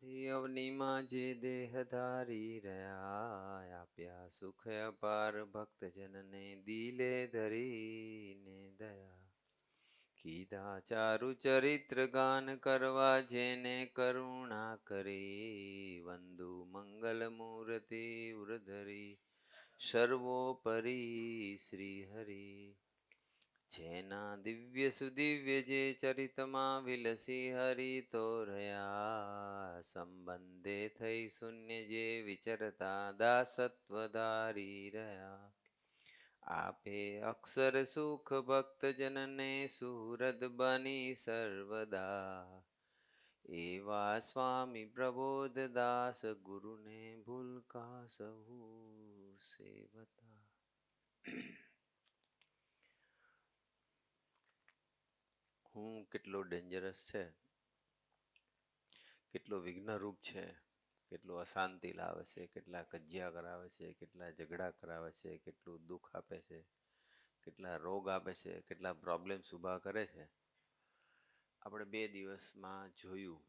આધી અવનીમાં જે દેહ ધારી રહ્યા, આપ્યા સુખ અપાર ભક્તજનને દિલે ધરીને દયા. કીધા ચારુ ચરિત્ર ગાન કરવા જેને કરુણા કરી, વંદુ મંગલ મૂર્તિ ઉરધરી સર્વોપરી શ્રી હરિ. જેના દિવ્ય સુદિવ્ય જે ચરિતમાં વિલસી હરિ તો રહ્યા, સંબંધે થઈ શૂન્ય જે વિચરતા દાસત્વ ધારી રહ્યા. આપે અક્ષર સુખ ભક્તજનને સુહૃદ બની સર્વદા, એવા સ્વામી પ્રબોધ દાસ ગુરુને ભૂલકા સહુ સેવતા. હું કેટલો ડેન્જરસ છે, કેટલો વિઘ્નરૂપ છે, કેટલું અશાંતિ લાવે છે, કેટલા કજિયા કરાવે છે, કેટલા ઝઘડા કરાવે છે, કેટલું દુઃખ આપે છે, કેટલા રોગ આપે છે, કેટલા પ્રોબ્લેમ્સ ઊભા કરે છે, આપણે 2 દિવસમાં જોયું.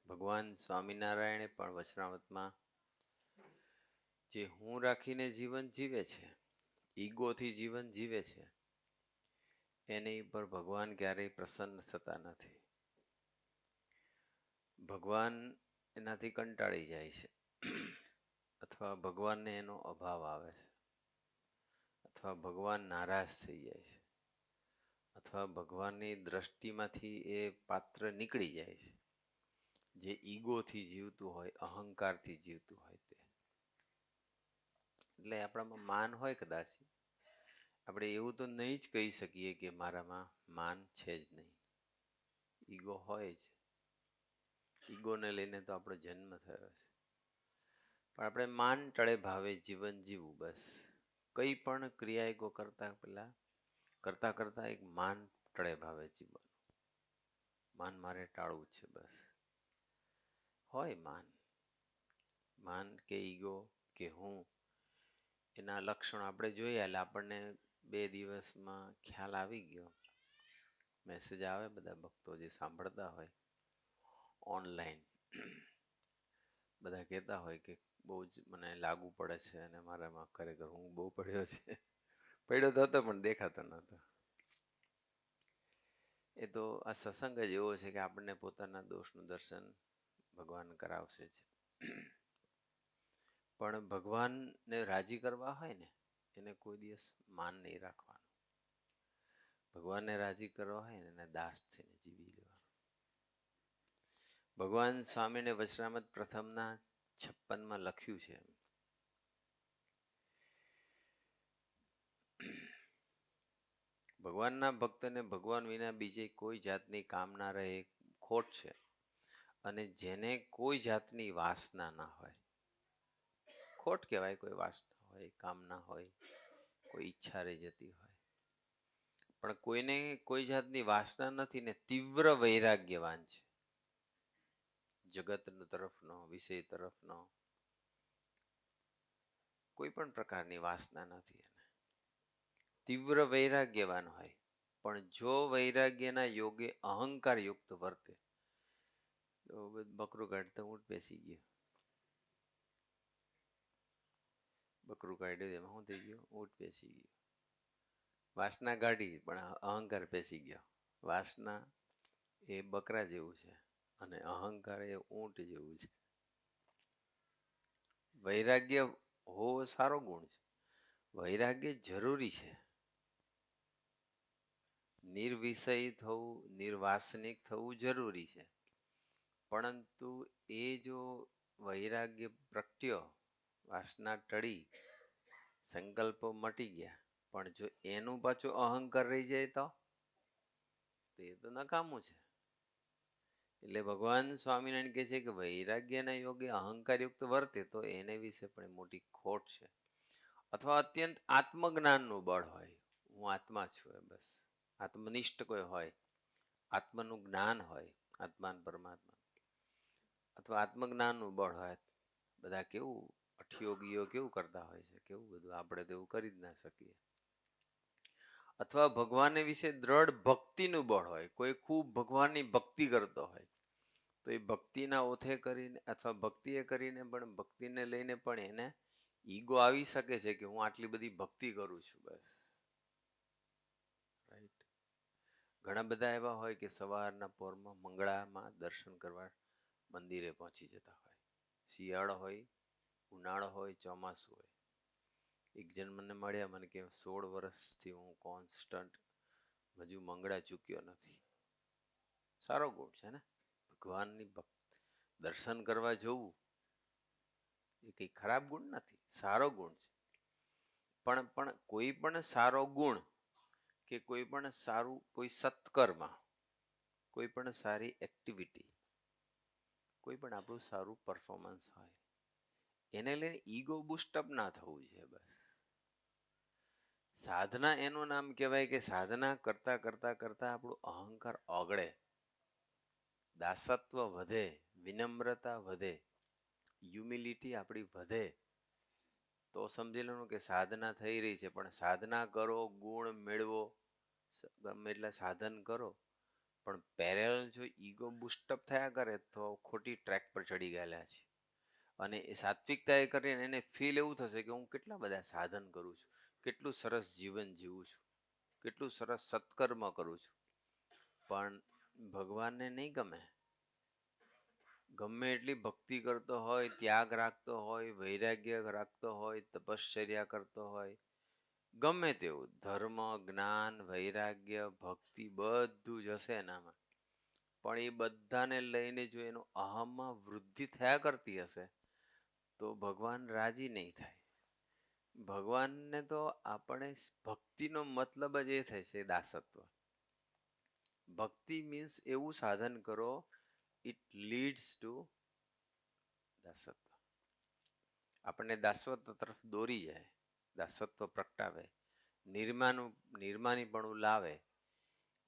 ભગવાન સ્વામિનારાયણે પણ વચનામૃતમાં જે હું રાખીને જીવન જીવે છે, ઈગોથી જીવન જીવે છે, એની પર ભગવાન ક્યારેય પ્રસન્ન થતા નથી. ભગવાન એનાથી કંટાળી જાય છે, અથવા ભગવાનને એનો અભાવ આવે છે, અથવા ભગવાન નારાજ થઈ જાય છે, અથવા ભગવાનની દ્રષ્ટિમાંથી એ પાત્ર નીકળી જાય છે, જે ઈગોથી જીવતું હોય, અહંકારથી જીવતું હોય તે. એટલે આપણામાં માન હોય કદાચ, આપણે એવું તો નહીં જ કહી શકીએ કે મારામાં માન છે જ નહીં. ઈગો હોય જ. ઈગોને લઈને તો આપણો જન્મ થયો છે. પણ આપણે માન ટળે ભાવે જીવન જીવવું બસ. કઈ પણ ક્રિયા ઈગો કરતા એક માન ટળે ભાવે જીવન. માન મારે ટાળવું છે બસ. હોય માન કે ઈગો કે હું, એના લક્ષણો આપણે જોઈએ એટલે આપણને 2 દિવસમાં ખ્યાલ આવી ગયો. મેસેજ આવે બધા ભક્તો જે સાંભળતા હોય ઓનલાઈન, બધા કહેતા હોય કે બહુ જ મને લાગુ પડે છે અને મારામાં ખરેખર હું બહુ પડ્યો છે. પડ્યો તો હતો પણ દેખાતો નહોતો. એ તો આ સત્સંગ જ એવો છે કે આપણને પોતાના દોષનું દર્શન ભગવાન કરાવશે જ. પણ ભગવાનને રાજી કરવા હોય ને, એને કોઈ દિવસ માન નહીં રાખવાનું. ભગવાનને રાજી કરવા હોય ને એને દાસ થઈને જીવી લેવાનું. ભગવાન સ્વામીને વચનામૃત પ્રથમના 56માં લખ્યું છે, ભગવાનના ભક્તને ભગવાન વિના બીજે કોઈ જાતની કામના રહે ખોટ છે, અને જેને કોઈ જાતની વાસના ના હોય. ખોટ કહેવાય. કોઈ વાસના હોય, કામના હોય, કોઈ ઈચ્છા રહી જતી હોય, પણ કોઈને કોઈ જાતની વાસના નથી ને તીવ્ર વૈરાગ્યવાન છે. જગત તરફનો, વિષય તરફનો કોઈ પણ પ્રકારની વાસના નથી એને. તીવ્ર વૈરાગ્યવાન હોય, પણ જો વૈરાગ્યના યોગે અહંકાર યુક્ત વર્તે તો બકરું કાઢતા ઊંટ બેસી ગયો. બકરું કાઢ્યું એમાં શું થઈ ગયું? ઊંટ બેસી ગયો. વાસના કાઢી પણ અહંકાર બેસી ગયો. વાસના એ બકરા જેવું છે અને અહંકાર એ ઊંટ જેવું છે. વૈરાગ્ય હોવો સારો ગુણ છે. વૈરાગ્ય જરૂરી છે. નિર્વિષય થવું, નિર્વાસનિક થવું જરૂરી છે. પરંતુ એ જો વૈરાગ્ય પ્રગટ્યો, વાસના ટળી, સંકલ્પો મટી ગયા, પણ જો એનું પાછું અહંકાર રહી જાય તો એ તો નકામું છે. એટલે ભગવાન સ્વામિનારાયણ કહે છે કે વૈરાગ્યના યોગે અહંકારયુક્ત વર્તે તો એને વિશે પણ મોટી ખોટ છે. અથવા અત્યંત આત્મજ્ઞાનનું બળ હોય, હું આત્મા છું એ બસ. આત્મનિષ્ઠ કોઈ હોય, આત્માનું જ્ઞાન હોય, આત્માન પરમાત્મા, અથવા આત્મજ્ઞાનનું બળ હોય. બધા કેવું અઠયોગીઓ કેવું કરતા હોય છે, કેવું બધું. આપણે તો એવું કરી જ ના શકીએ. અથવા ભગવાનને વિશે દ્રઢ ભક્તિનું બળ હોય, કોઈ ખૂબ ભગવાનની ભક્તિ કરતો હોય, તો એ ભક્તિના ઓથે કરીને અથવા ભક્તિએ કરીને પણ ભક્તિને લઈને પણ એને ઈગો આવી શકે છે કે હું આટલી બધી ભક્તિ કરું છું બસ. રાઈટ. ઘણા બધા એવા હોય કે સવારના પોરમાં મંગળામાં દર્શન કરવા મંદિરે પહોંચી જતા હોય. શિયાળો હોય, ઉનાળો હોય, ચોમાસું હોય. એક જણ મને મળ્યા, મને કે 16 વર્ષથી હું કોન્સ્ટન્ટ હજુ મંગળા ચૂક્યો નથી. સારો ગુણ છે ને. ભગવાનની દર્શન કરવા જવું એ કંઈ ખરાબ ગુણ નથી, સારો ગુણ છે. પણ કોઈ પણ સારો ગુણ કે કોઈ પણ સારું કોઈ સત્કર્મ, કોઈ પણ સારી એક્ટિવિટી, કોઈ પણ આપણું સારું પરફોર્મન્સ હોય, એને લઈને ઈગો બુસ્ટઅપ ના થવું જોઈએ. બસ સાધના એનું નામ કહેવાય કે સાધના કરતા કરતા કરતા આપણું અહંકાર ઓગળે, દાસત્વ વધે, વિનમ્રતા વધે, હ્યુમિલિટી આપણી વધે, તો સમજી લેવાનું કે સાધના થઈ રહી છે. પણ સાધના કરો, ગુણ મેળવો, ગમે એટલા સાધન કરો, પણ પેરેલ જો ઈગો બુસ્ટઅપ થયા કરે તો ખોટી ટ્રેક પર ચડી ગયેલા છે. અને એ સાત્વિકતા એ કરીને એને ફીલ એવું થશે કે હું કેટલા બધા સાધન કરું છું, કેટલું સરસ જીવન જીવું છું, કેટલું સરસ સત્કર્મ કરું છું, પણ ભગવાનને નહીં ગમે. ગમે એટલી ભક્તિ કરતો હોય, ત્યાગ રાખતો હોય, વૈરાગ્ય રાખતો હોય, તપશ્ચર્યા કરતો હોય, ગમે તેવું ધર્મ, જ્ઞાન, વૈરાગ્ય, ભક્તિ બધું જ હશે એનામાં, પણ એ બધાને લઈને જો એનો અહમમાં વૃદ્ધિ થયા કરતી હશે તો ભગવાન રાજી નહીં થાય. ભગવાનને તો આપણે ભક્તિનો મતલબ જ એ થાય છે દાસત્વ. ભક્તિ મીન્સ એવું સાધન કરો, ઇટ લીડ્સ ટુ દાસત્વ. આપણને દાસત્વ તરફ દોરી જાય, દાસત્વ પ્રગટાવે, નિર્માનીપણું લાવે,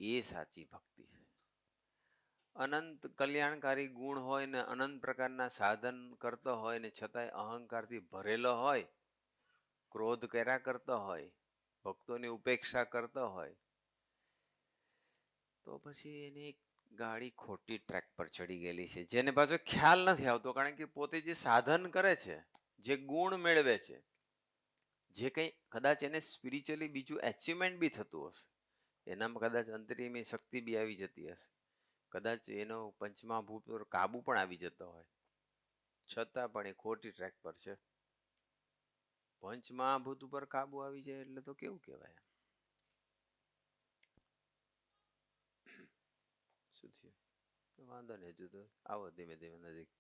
એ સાચી ભક્તિ છે. અનંત કલ્યાણકારી ગુણ હોય ને અનંત પ્રકારના સાધન કરતો હોય ને છતાંય અહંકારથી ભરેલો હોય, ક્રોધ કર્યા કરતો હોય, ભક્તોની ઉપેક્ષા કરતો હોય, તો પછી એની ગાડી ખોટી ટ્રેક પર ચડી ગયેલી છે, જેને પાછો ખ્યાલ નથી આવતો. કારણ કે પોતે જે સાધન કરે છે, જે ગુણ મેળવે છે, જે કંઈ કદાચ એને સ્પિરિચ્યુઅલી બીજું એચિવમેન્ટ બી થતું હશે, એનામાં કદાચ અંતરિમી શક્તિ બી આવી જતી હશે, કદાચ એનો પંચમહાભૂત પર કાબુ પણ આવી જતો હોય, છતાં પણ એ ખોટી ટ્રેક પર છે. પંચમહાભૂત ઉપર કાબુ આવી જાય એટલે તો કેવું કહેવાય. શું થયું? વાંધો નહીં, હજુ તો આવો ધીમે ધીમે નજીક.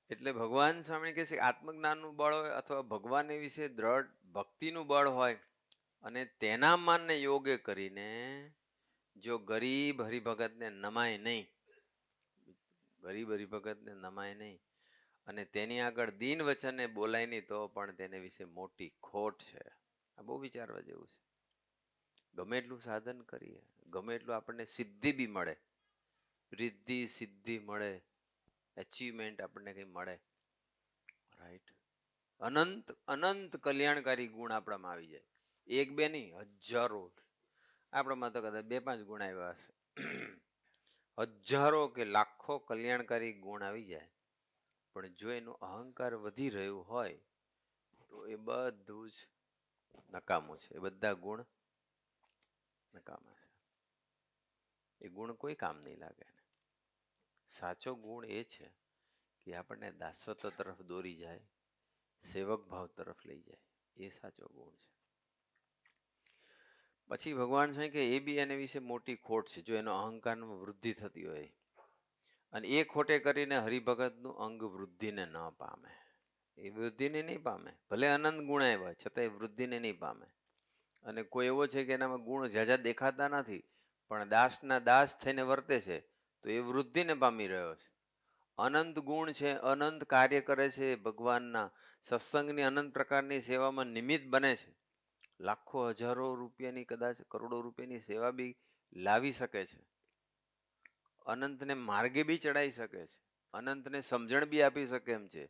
એટલે ભગવાન સામે કહે છે આત્મજ્ઞાનનું બળ હોય અથવા ભગવાન વિશે દ્રઢ ભક્તિનું બળ હોય અને તેના માનને યોગે કરીને જો ગરીબ હરિભગતને નમાય નહીં, ગરીબ હરિભગતને નમાય નહીં અને તેની આગળ દીન વચને બોલાય નહીં તો પણ તેને વિશે મોટી ખોટ છે. આ બહુ વિચારવા જેવું છે. ગમે એટલું સાધન કરીએ, ગમે એટલું આપણને સિદ્ધિ બી મળે, રિદ્ધિ સિદ્ધિ મળે, એચિવમેન્ટ આપણને કંઈ મળે, રાઈટ, અનંત અનંત કલ્યાણકારી ગુણ આપણામાં આવી જાય, એક બે નહીં, હજારો. આપણામાં તો કદાચ 2-5 ગુણ આવ્યા હશે, હજારો કે લાખો કલ્યાણકારી ગુણ આવી જાય, પણ જો એનું અહંકાર વધી રહ્યું હોય તો એ બધું જ નકામું છે. એ બધા ગુણ નકામા છે. એ ગુણ કોઈ કામ નહીં લાગે. સાચો ગુણ એ છે કે આપણને દાસત્વ તરફ દોરી જાય, સેવક ભાવ તરફ લઈ જાય, એ સાચો ગુણ છે. પછી ભગવાન છે કે એ બી એને વિશે મોટી ખોટ છે જો એનો અહંકારમાં વૃદ્ધિ થતી હોય અને એ ખોટે કરીને હરિભગતનું અંગ વૃદ્ધિને ન પામે. એ વૃદ્ધિને નહીં પામે, ભલે અનંત ગુણ આવ્યા છતાં એ વૃદ્ધિને નહીં પામે. અને કોઈ એવો છે કે એનામાં ગુણ ઝાઝા દેખાતા નથી પણ દાસના દાસ થઈને વર્તે છે તો એ વૃદ્ધિને પામી રહ્યો છે. અનંત ગુણ છે, અનંત કાર્ય કરે છે, ભગવાનના સત્સંગની અનંત પ્રકારની સેવામાં નિમિત્ત બને છે, લાખો હજારો રૂપિયાની કદાચ કરોડો રૂપિયાની સેવા બી લાવી શકે છે, અનંતને માર્ગે બી ચડાવી શકે છે, અનંતને સમજણ બી આપી શકે એમ છે,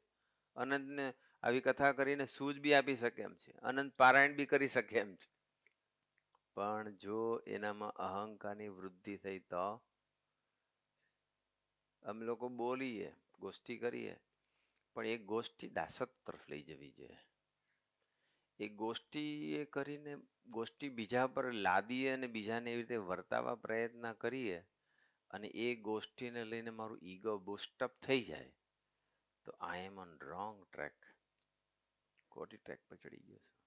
અનંતને આવી કથા કરીને સૂઝ બી આપી શકે એમ છે, અનંત પારાયણ બી કરી શકે એમ છે. પણ જો એનામાં અહંકારની વૃદ્ધિ થઈ તો અમે લોકો બોલીએ, ગોષ્ઠી કરીએ, પણ એ ગોષ્ઠી દાસત તરફ લઈ જવી જોઈએ. એ ગોષ્ઠી એ કરીને ગોષ્ઠી બીજા પર લાદીએ અને બીજાને એવી રીતે વર્તાવા પ્રયત્ન કરીએ અને એ ગોષ્ઠીને લઈને મારું ઈગો બુસ્ટઅપ થઈ જાય તો આઈ એમ ઓન રોંગ ટ્રેક, ખોટી ટ્રેક પર ચડી ગયો છું.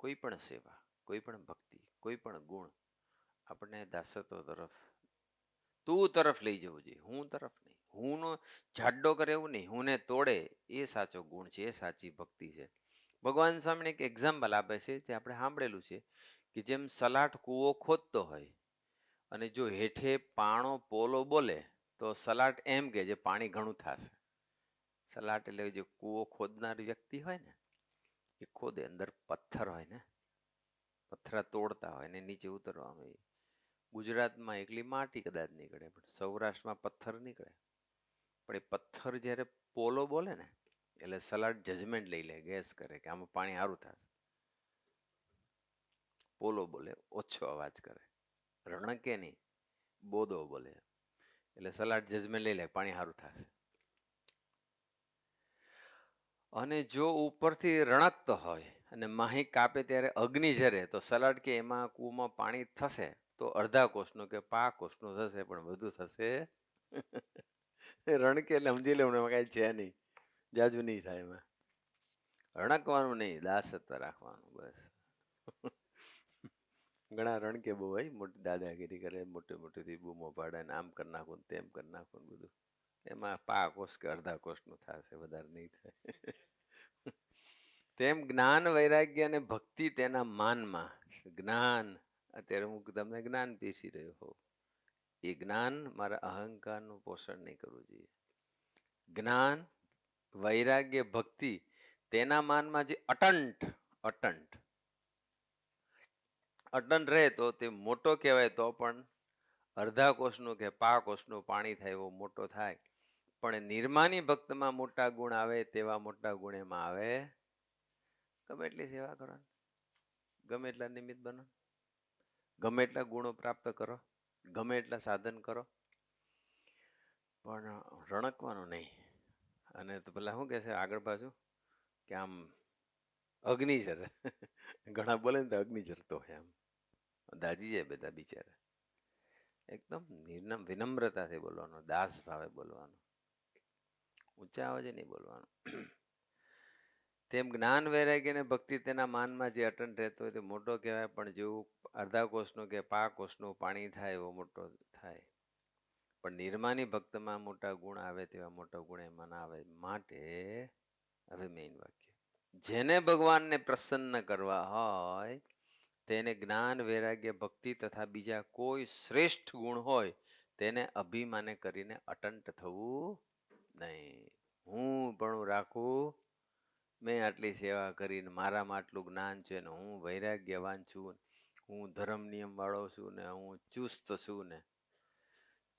કોઈ પણ સેવા, કોઈ પણ ભક્તિ, કોઈ પણ ગુણ આપણને દાસત્વ તરફ, તું તરફ લઈ જવું જોઈએ, હું તરફ નહીં. હુંનો જાડો કરે એવું નહીં, હુંને તોડે એ સાચો ગુણ છે, એ સાચી ભક્તિ છે. ભગવાન સ્વામીને એક એક્ઝામ્પલ આપે છે જે આપણે સાંભળેલું છે કે જેમ સલાટ કૂવો ખોદતો હોય અને જો હેઠે પાણો પોલો બોલે તો સલાટ એમ કે જે પાણી ઘણું થશે. સલાટ એટલે જે કૂવો ખોદનાર વ્યક્તિ હોય ને એ ખોદે, અંદર પથ્થર હોય ને, પથ્થરા તોડતા હોય ને નીચે ઉતરવાનું હોય. ગુજરાતમાં એકલી માટી કદાચ નીકળે પણ સૌરાષ્ટ્રમાં પથ્થર નીકળે. પણ એ પથ્થર જ્યારે પોલો બોલે ને એટલે સલાડ જજમેન્ટ લઈ લે, ગેસ કરે કે આમાં પાણી સારું થશે. પોલો બોલે ઓછો અવાજ કરે, રણકે નહીં, બોદો બોલે એટલે સલાડ જજમેન્ટ લઈ લે પાણી સારું થશે. અને જો ઉપરથી રણકતો હોય અને માહી કાપે ત્યારે અગ્નિ ઝરે તો સલાડ કે એમાં કૂવામાં પાણી થશે તો અડધા કોષનું કે પા કોષનું થશે, પણ બધું થશે રણકે એટલે સમજી લેવું એમાં કાંઈ છે નહીં, જાજુ નહીં થાય એમાં. રણકવાનું નહીં, દાસત્વ રાખવાનું બસ. ઘણા રણકે બહુ હોય, મોટી દાદાગીરી કરે, મોટી મોટીથી બૂમો પાડે ને આમ કરી નાખું તેમ કરી નાખું બધું. એમાં પા કોષ કે અડધા કોષનું થશે, વધારે નહીં થાય. તેમ જ્ઞાન, વૈરાગ્ય અને ભક્તિ તેના માનમાં. જ્ઞાન, અત્યારે હું તમને જ્ઞાન પીસી રહ્યો હોઉં, એ જ્ઞાન મારા અહંકારનું પોષણ નહીં કરવું જોઈએ. જ્ઞાન, વૈરાગ્ય, ભક્તિ તેના માનમાં જે અટંટ રહે તો તે મોટો કહેવાય તો પણ અડધા કોષનું કે પા કોષનું પાણી થાય એવો મોટો થાય. પણ નિર્માની ભક્તમાં મોટા ગુણ આવે તેવા મોટા ગુણ એમાં આવે. ગમે એટલી સેવા કરો, ગમે એટલા નિમિત્ત બનો, ગમે એટલા ગુણો પ્રાપ્ત કરો, ગમે એટલા સાધન કરો, પણ રણકવાનું નહીં. અને તો પેલા શું કે છે આગળ પાછું કે આમ અગ્નિ જરે ઘણા બોલે ને તો અગ્નિ જરતો હોય, આમ દાજી જાય બધા બિચારા. એકદમ વિનમ્રતાથી બોલવાનું, દાસ ભાવે બોલવાનું, ઊંચા અવાજે નહીં બોલવાનું. તેમ જ્ઞાન, વૈરાગ્ય અને ભક્તિ તેના માનમાં જે અટંટ રહેતો હોય તે મોટો કહેવાય, પણ જેવું અડધા કોષનું કે પા કોષનું પાણી થાય એવો મોટો થાય. પણ નિર્માની ભક્તમાં મોટા ગુણ આવે તેવા મોટા ગુણ એમાં ના આવે. માટે હવે મેઇન વાક્ય, જેને ભગવાનને પ્રસન્ન કરવા હોય તેને જ્ઞાન, વૈરાગ્ય, ભક્તિ તથા બીજા કોઈ શ્રેષ્ઠ ગુણ હોય તેને અભિમાને કરીને અટંટ થવું નહીં. હું પણ રાખું, મેં આટલી સેવા કરીને મારામાં આટલું જ્ઞાન છે ને હું વૈરાગ્યવાન છું, હું ધર્મ નિયમ વાળો છું ને હું ચુસ્ત છું ને.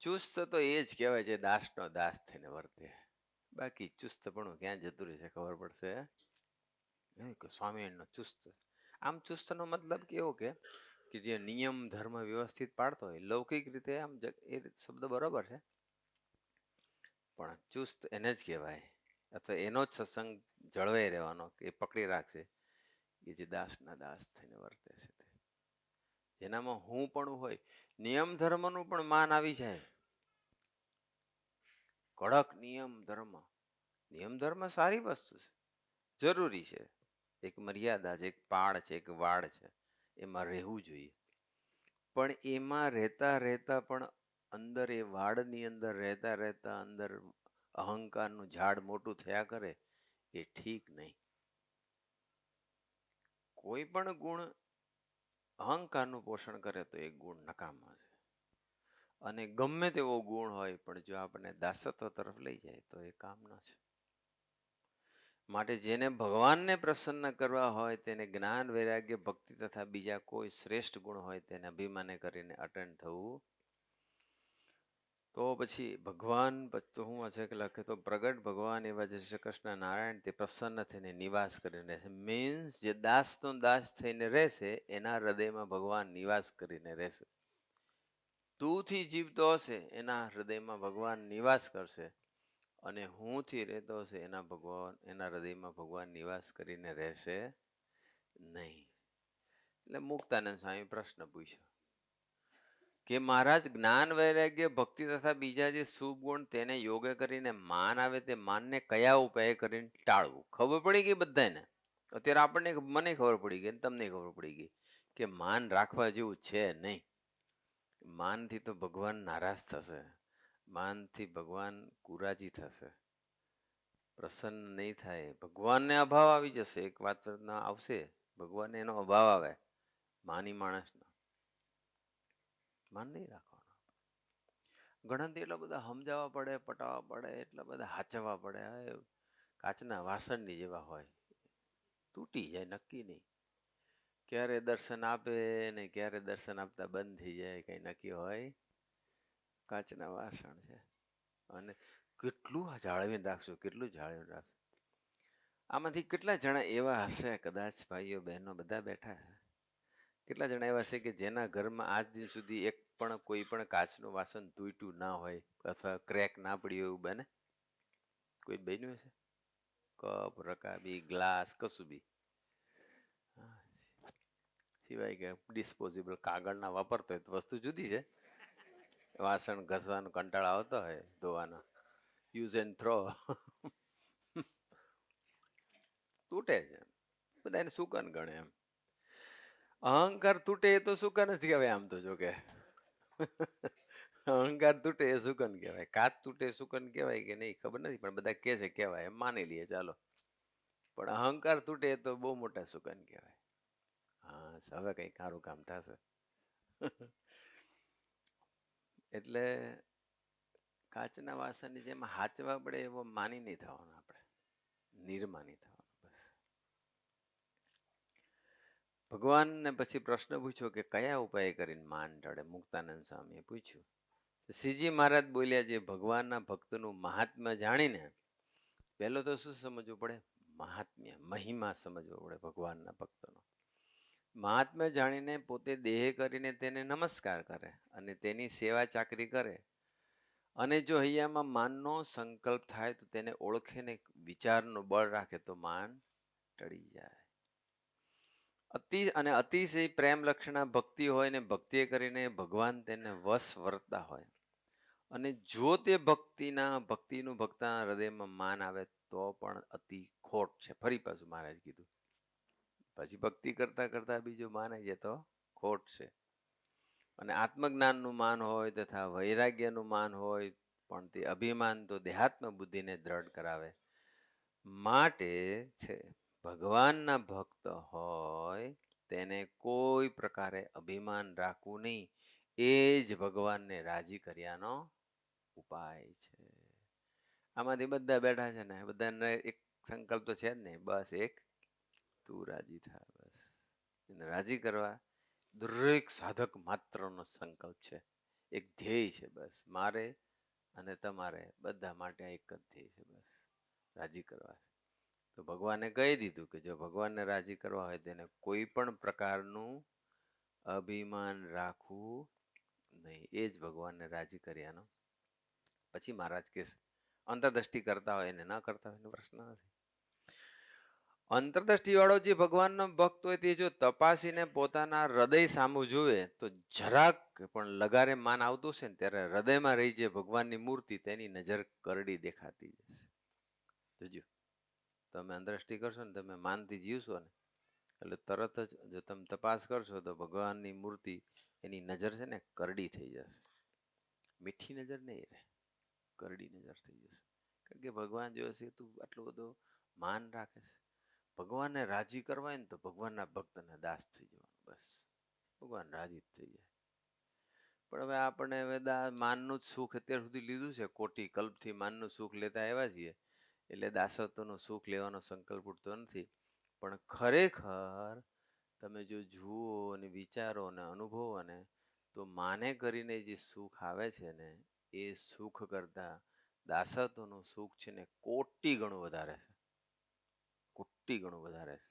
ચુસ્ત તો એ જ કહેવાય છે દાસનો દાસ થઈને વર્તે. બાકી ચુસ્તપણું ક્યાં જતું રહેશે ખબર પડશે. સ્વામિનારાયણનો ચુસ્ત, આમ ચુસ્તનો મતલબ કેવો કે જે નિયમ ધર્મ વ્યવસ્થિત પાડતો હોય, લૌકિક રીતે આમ એ શબ્દ બરોબર છે, પણ ચુસ્ત એને જ કહેવાય, અથવા એનો જ સત્સંગ જળવાઈ રહેવાનો કે પકડી રાખશે કે જે દાસના દાસ થઈને વર્તે છે, જેનામાં હું પણ હોય. નિયમ ધર્મનું પણ માન આવી જાય, કડક નિયમ ધર્મ સારી વસ્તુ છે, જરૂરી છે, એક મર્યાદા છે, એક પાળ છે, એક વાડ છે, એમાં રહેવું જોઈએ. પણ એમાં રહેતા પણ અંદર એ વાડની અંદર રહેતા અંદર અહંકારનું ઝાડ મોટું થયા કરે, એ ઠીક નહીં. કોઈ પણ ગુણ અહંકારનું પોષણ કરે તો એ ગુણ નકામો છે. અને ગમે તેવો ગુણ હોય પણ જો આપણને દાસત્વ તરફ લઈ જાય તો એ કામનો છે. માટે જેને ભગવાનને પ્રસન્ન કરવા હોય તેને જ્ઞાન, વૈરાગ્ય, ભક્તિ તથા બીજા કોઈ શ્રેષ્ઠ ગુણ હોય તેને અભિમાને કરીને અટેન્ડ થવું. તો પછી ભગવાન તો શું હશે કે લખે તો પ્રગટ ભગવાન એવા જે શ્રી કૃષ્ણ નારાયણ તે પ્રસન્ન થઈને નિવાસ કરીને રહેશે. મીન્સ જે દાસનો દાસ થઈને રહેશે એના હૃદયમાં ભગવાન નિવાસ કરીને રહેશે. તુંથી જીવતો હશે એના હૃદયમાં ભગવાન નિવાસ કરશે, અને હુંથી રહેતો હશે એના હૃદયમાં ભગવાન નિવાસ કરીને રહેશે નહીં. એટલે મુક્તાનંદ સ્વામી પ્રશ્ન પૂછ્યો કે મહારાજ, જ્ઞાન વૈરાગ્ય ભક્તિ તથા બીજા જે શુભ ગુણ તેને યોગે કરીને માન આવે, તે માનને કયા ઉપાય કરીને ટાળવું? ખબર પડી ગઈ બધાને. અત્યારે આપણને મને ખબર પડી ગઈ, તમને ખબર પડી ગઈ કે માન રાખવા જેવું છે નહીં. માનથી તો ભગવાન નારાજ થશે, માનથી ભગવાન કુરાજી થશે, પ્રસન્ન નહીં થાય, ભગવાનને અભાવ આવી જશે. એક વાત આવશે, ભગવાનને એનો અભાવ આવે, માની માણસનો. માન નહીં રાખવાનો. ઘણાથી એટલા બધા સમજાવવા પડે, પટાવવા પડે, એટલા બધા હાચવવા પડે. કાચના વાસણની જેવા હોય, તૂટી જાય નક્કી નહીં. ક્યારે દર્શન આપે ને ક્યારે દર્શન આપતા બંધ થઈ જાય, કઈ નક્કી હોય? કાચના વાસણ છે. અને કેટલું જાળવીને રાખશું, કેટલું જાળવીને રાખશું. આમાંથી કેટલા જણા એવા હશે, કદાચ ભાઈઓ બહેનો બધા બેઠા છે, કેટલા જણા એવા છે કે જેના ઘરમાં આજ દિન સુધી એક પણ કોઈ પણ કાચનું વાસણ તૂટ્યું ના હોય અથવા ક્રેક ના પડ્યું એવું બને? કોઈ બન્યું છે? કપ, રકાબી, ગ્લાસ, કશું બી, સિવાય કે ડિસ્પોઝેબલ કાગળના વાપરતો હોય તો વસ્તુ જુદી છે. વાસણ ઘસવાનો કંટાળો આવતો હોય, ધોવાનો, યુઝ એન્ડ થ્રો, તૂટે છે. બધા એને સુકન ગણે. એમ અહંકાર તૂટે એ તો સુકન જ કહેવાય. આમ તો જો કે અહંકાર તૂટે એ સુકન કહેવાય. કાચ તૂટે સુકન કહેવાય કે નહીં ખબર નથી, પણ બધા કે છે કહેવાય, એમ માની લઈએ ચાલો. પણ અહંકાર તૂટે એ તો બહુ મોટા સુકન કહેવાય. હા, હવે કઈ સારું કામ થશે. એટલે કાચના વાસણની જેમ હાચવા પડે એવો માની નહીં થવાનું, આપણે નિર્માની થવાનું. બસ ભગવાનને પછી પ્રશ્ન પૂછ્યો કે કયા ઉપાય કરીને માન ટળે? મુક્તાનંદ સ્વામીએ પૂછ્યું. શ્રીજી મહારાજ બોલ્યા, જે ભગવાનના ભક્તનું મહાત્મ્ય જાણીને, પહેલો તો શું સમજવું પડે? મહાત્મ્ય, મહિમા સમજવો પડે ભગવાનના ભક્તનો. મહાત્મ્ય જાણીને પોતે દેહ કરીને તેને નમસ્કાર કરે અને તેની સેવા ચાકરી કરે, અને જો હૈયામાં માનનો સંકલ્પ થાય તો તેને ઓળખે ને વિચારનું બળ રાખે તો માન ટળી જાય. અતિશય પ્રેમ લક્ષણા ભક્તિ હોય ને ભક્તિ કરીને ભગવાન તેને વશ વર્તતા હોય, અને જો તે ભક્તિનું ભક્તના હૃદયમાં માન આવે તો પણ અતિ ખોટ છે. ફરી પાછું મહારાજ કીધું, પછી ભક્તિ કરતા કરતા બીજું માને છે તો ખોટ છે. અને આત્મજ્ઞાનનું માન હોય તથા વૈરાગ્યનું માન હોય, પણ તે અભિમાન તો દેહાત્મ બુદ્ધિને દ્રઢ કરાવે. માટે છે ભગવાનના ભક્ત હોય તેને કોઈ પ્રકારે અભિમાન રાખવું નહીં. એ જ ભગવાનને રાજી કર્યાનો ઉપાય છે. આમાંથી બધા બેઠા છે ને, બધાને એક સંકલ્પ તો છે જ નહીં, બસ એક તું રાજી થા. બસ એને રાજી કરવા દરેક સાધક માત્રનો સંકલ્પ છે, એક ધ્યેય છે. બસ મારે અને તમારે બધા માટે એક જ ધ્યેય છે, બસ રાજી કરવા. તો ભગવાને કહી દીધું કે જો ભગવાનને રાજી કરવા હોય તેને કોઈ પણ પ્રકારનું અભિમાન રાખવું નહીં. એ જ ભગવાનને રાજી કર્યાનો. પછી મહારાજ કે અંતરદ્રષ્ટિ કરતા હોય એને ના કરતા હોય એનો પ્રશ્ન નથી. અંતરદ્રષ્ટિ વાળો જે ભગવાનનો ભક્ત હોય તે જો તપાસીને પોતાના હૃદય સામું જુએ તો જરાક પણ લગારે માન આવતું છે ને ત્યારે હૃદયમાં રહી જે ભગવાનની મૂર્તિ તેની નજર કરડી દેખાતી જશે. જોજો, તમે અંતરદ્રષ્ટિ કરશો ને, તમે માનથી જીવશો ને, એટલે તરત જ જો તમે તપાસ કરશો તો ભગવાનની મૂર્તિ એની નજર છે ને કરડી થઈ જશે. મીઠી નજર નહીં રહે, કરડી નજર થઈ જશે. કારણ કે ભગવાન જોશે તું આટલો બધો માન રાખે છે. ભગવાનને રાજી કરવા હોય ને તો ભગવાનના ભક્તને દાસ થઈ જવાનું. બસ ભગવાન રાજી જ થઈ જાય. પણ હવે આપણે હવે માનનું જ સુખ અત્યાર સુધી લીધું છે, કોટી કલ્પથી માનનું સુખ લેતા આવ્યા છીએ, એટલે દાસત્વનું સુખ લેવાનો સંકલ્પ ઉઠતો નથી. પણ ખરેખર તમે જો જુઓ અને વિચારો અને અનુભવો ને, તો માને કરીને જે સુખ આવે છે ને, એ સુખ કરતા દાસત્વનું સુખ છે ને કોટી ગણું વધારે છે. કોટી ગણું વધારે છે.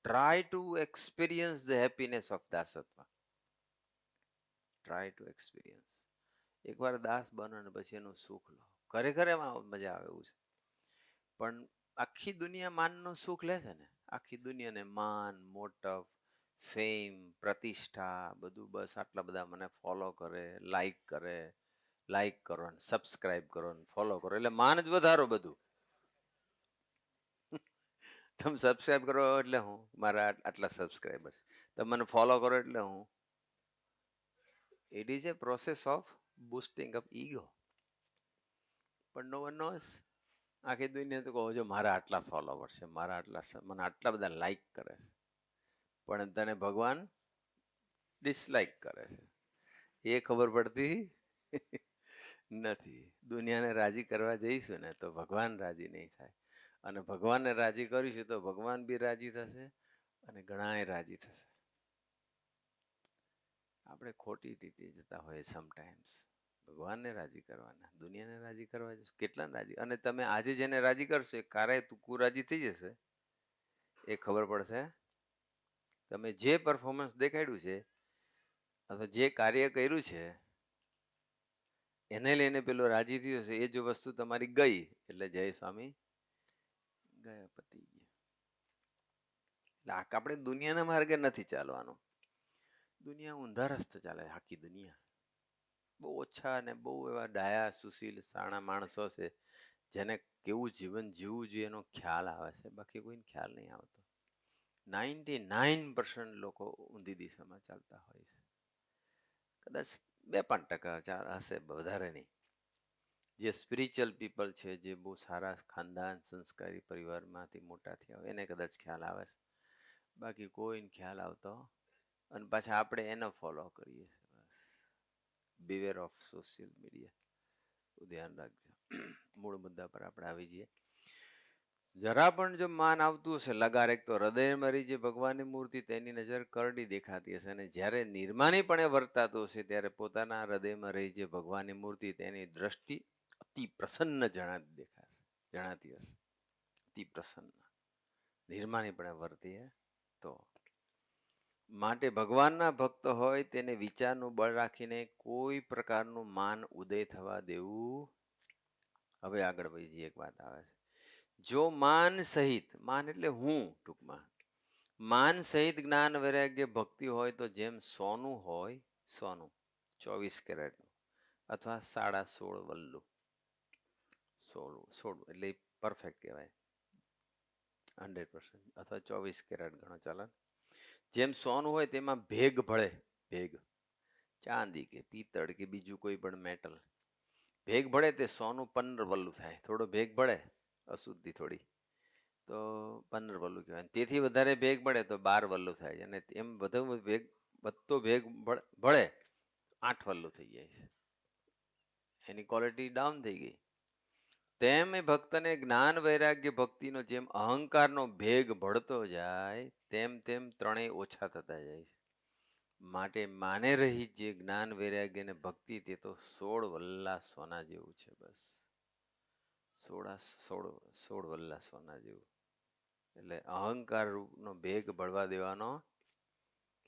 Try to experience the happiness of dasatva. Try to experience. એકવાર દાસ બનો ને પછી એનું સુખ લો. ખરેખર એમાં મજા આવે એવું છે. પણ આખી દુનિયા માનનું સુખ લે છે ને, આખી દુનિયાને માન, મોટપ, ફેમ, પ્રતિષ્ઠા, બધું બસ આટલા બધા મને ફોલો કરે, લાઈક કરો ને સબસ્ક્રાઇબ કરો ને ફોલો કરો, એટલે માન જ વધારો બધું. તમે સબસ્ક્રાઇબ કરો એટલે હું મારા આટલા સબસ્ક્રાઇબર્સ, તમે મને ફોલો કરો એટલે હું. It is A process of boosting up ego. પણ નો વન નોઝ. આખી દુનિયા તો કહો છો મારા આટલા ફોલોવર્સ છે, મારા આટલા, મને આટલા બધા લાઈક કરે છે, પણ તને ભગવાન ડિસલાઈક કરે છે એ ખબર પડતી નથી. દુનિયાને રાજી કરવા જઈશું ને તો ભગવાન રાજી નહીં થાય, અને ભગવાનને રાજી કરીશું તો ભગવાન બી રાજી થશે અને ઘણાય રાજી થશે. આપણે ખોટી રીતે જતા હોઈએ સમટાઈમ્સ. ભગવાનને રાજી કરવાના, દુનિયાને રાજી કરવા જશું, કેટલાને રાજી. અને તમે આજે જેને રાજી કરશો એ કારે તું રાજી થઈ જશે એ ખબર પડશે. તમે જે પરફોર્મન્સ દેખાડ્યું છે અથવા જે કાર્ય કર્યું છે એને લઈને પેલો રાજી થયો છે, એ જો વસ્તુ તમારી ગઈ એટલે જય સ્વામી ગયા, પતી ગયા. એટલે આપણે દુનિયાના માર્ગે નથી ચાલવાનું. દુનિયા ઊંધા રસ્તે ચાલે, આખી દુનિયા. બહુ ઓછા અને બહુ એવા ડાયા, સુશીલ, સાણા માણસો છે જેને કેવું જીવન જીવવું જોઈએ એનો ખ્યાલ આવે છે, બાકી કોઈને ખ્યાલ નહીં આવતો. 99% લોકો ઊંધી દિશામાં ચાલતા હોય છે. કદાચ 2-5% હશે, વધારે નહીં. જે સ્પિરિચ્યુઅલ પીપલ છે, જે બહુ સારા ખાનદાન સંસ્કારી પરિવારમાંથી મોટા થયા હોય એને કદાચ ખ્યાલ આવે છે, બાકી કોઈને ખ્યાલ આવતો. અને પાછા આપણે એને ફોલો કરીએ છીએ. બસ બિવેર ઓફ સોશિયલ મીડિયા. ધ્યાન રાખજો. મૂળ મુદ્દા પર આપણે આવી જઈએ. જરા પણ જો માન આવતું હશે લગારેક તો હૃદયમાં રહી જે ભગવાનની મૂર્તિ તેની નજર કરડી દેખાતી હશે, અને જ્યારે નિર્માનીપણે વર્તાતું હશે ત્યારે પોતાના હૃદયમાં રહી જે ભગવાનની મૂર્તિ તેની દ્રષ્ટિ અતિ પ્રસન્ન જણાતી હશે. અતિ પ્રસન્ન નિર્માનીપણે વર્તીએ તો. માટે ભગવાનના ભક્ત હોય તેને વિચારનું બળ રાખીને કોઈ પ્રકારનું માન ઉદય થવા દેવું. હવે આગળ વધી જઈએ. એક વાત આવે છે, જો માન સહિત, માન એટલે હું ટૂંકમાં, માન સહિત જ્ઞાન વૈરાગ્ય ભક્તિ હોય તો જેમ સોનું હોય, સોનું 24 કેરેટનું અથવા 16.5 વલ્લુ, 16 એટલે પરફેક્ટ કહેવાય, 100% અથવા 24 કેરેટ ગણો ચાલે. જેમ સોનું હોય તેમાં ભેગ ભળે, ભેગ, ચાંદી કે પિત્તળ કે બીજું કોઈ પણ મેટલ, ભેગ ભળે તે સોનું 15 વલ્લુ થાય. થોડો ભેગ ભળે, અશુદ્ધિ થોડી, તો 15 વલ્લુ કહેવાય. તેથી વધારે ભેગ ભળે તો 12 વલ્લુ થાય, અને એમ વધતો ભેગ ભળે 8 વલ્લુ થઈ જાય છે, એની ક્વોલિટી ડાઉન થઈ ગઈ. તેમ એ ભક્તને જ્ઞાન વૈરાગ્ય ભક્તિનો જેમ અહંકારનો ભેગ ભળતો જાય તેમ તેમ ત્રણેય ઓછા થતા જાય છે. માટે માને રહી જે જ્ઞાન વૈરાગ્ય ને ભક્તિ તે તો 16 વલ્લા સોના જેવું છે. બસ 16 વલ્લા સોના જેવું. એટલે અહંકાર નો ભેગ ભળવા દેવાનો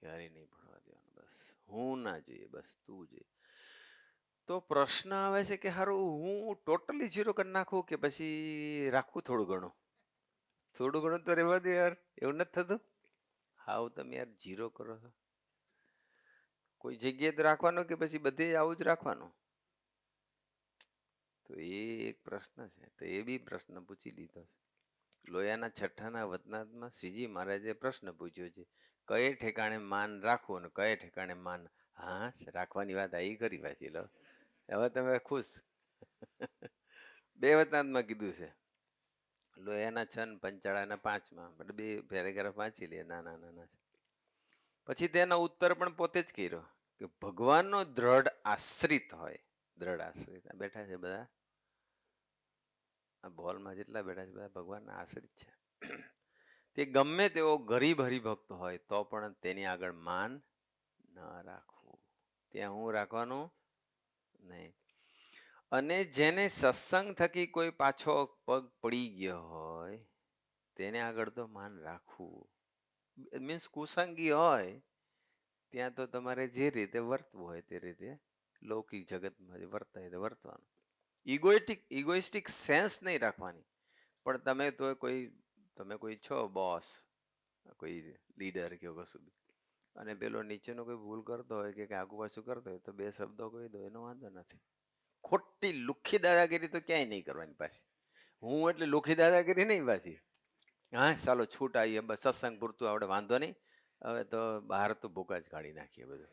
ક્યારેય નહીં ભળવા દેવાનો. બસ હું ના જોઈએ, બસ તું જોઈએ. તો પ્રશ્ન આવે છે કે હારું હું ટોટલી ઝીરો કરી નાખું કે પછી રાખું થોડું ઘણું? થોડું ઘણું તો રહેવા દે યાર, એવું નથી થતું? હાવ તમે યાર ઝીરો કરો છો. કોઈ જગ્યાએ તો રાખવાનું કે પછી બધે આવું જ રાખવાનું? તો એ એક પ્રશ્ન છે. તો એ બી પ્રશ્ન પૂછી લીધો છે. લોયાના છઠ્ઠાના વતનાથમાં શ્રીજી મહારાજે પ્રશ્ન પૂછ્યો છે, કયે ઠેકાણે માન રાખવું અને કયે ઠેકાણે માન. હા, રાખવાની વાત આવી કરી પાછી. લો હવે તમે ખુશ. 2 વતનાથમાં કીધું છે, લોયાના 6 ને પંચાળાના 5માં, એટલે 2 પેરેગ્રાફ વાંચી લે, નાના નાના. પછી તેનો ઉત્તર પણ પોતે જ કર્યો કે ભગવાનનો દ્રઢ આશ્રિત હોય, દ્રઢ આશ્રિત. બેઠા છે બધા આ બોલમાં, જેટલા બેઠા છે બધા ભગવાનના આશ્રિત છે. તે ગમે તેવો ગરીબ હરિભક્ત હોય તો પણ તેની આગળ માન ન રાખવું. ત્યાં હું રાખવાનું નહીં. અને જેને સત્સંગ થકી કોઈ પાછો પગ પડી ગયો હોય તેને આગળ તો માન રાખવું. મીન્સ કુસંગી હોય ત્યાં તો તમારે જે રીતે વર્તવું હોય તે રીતે લૌકિક જગતમાં જે વર્તાય તે વર્તવાનું. ઇગોઇસ્ટિક સેન્સ નહીં રાખવાની. પણ તમે કોઈ છો બોસ, કોઈ લીડર કે કશું બી, અને પેલો નીચેનો કોઈ ભૂલ કરતો હોય કે આગુ પાછું કરતો હોય તો બે શબ્દો કહી દો, એનો વાંધો નથી. ખોટી લુખ્ખી દાદાગીરી તો ક્યાંય નહીં કરવાની પાછી. હું એટલે લુખ્ખી દાદાગીરી નહીં પાછી. હા ચાલો છૂટ આવીએ બસ, સત્સંગ પૂરતું આપણે વાંધો નહીં, હવે તો બહાર તો ભૂકા જ કાઢી નાખીએ બધું.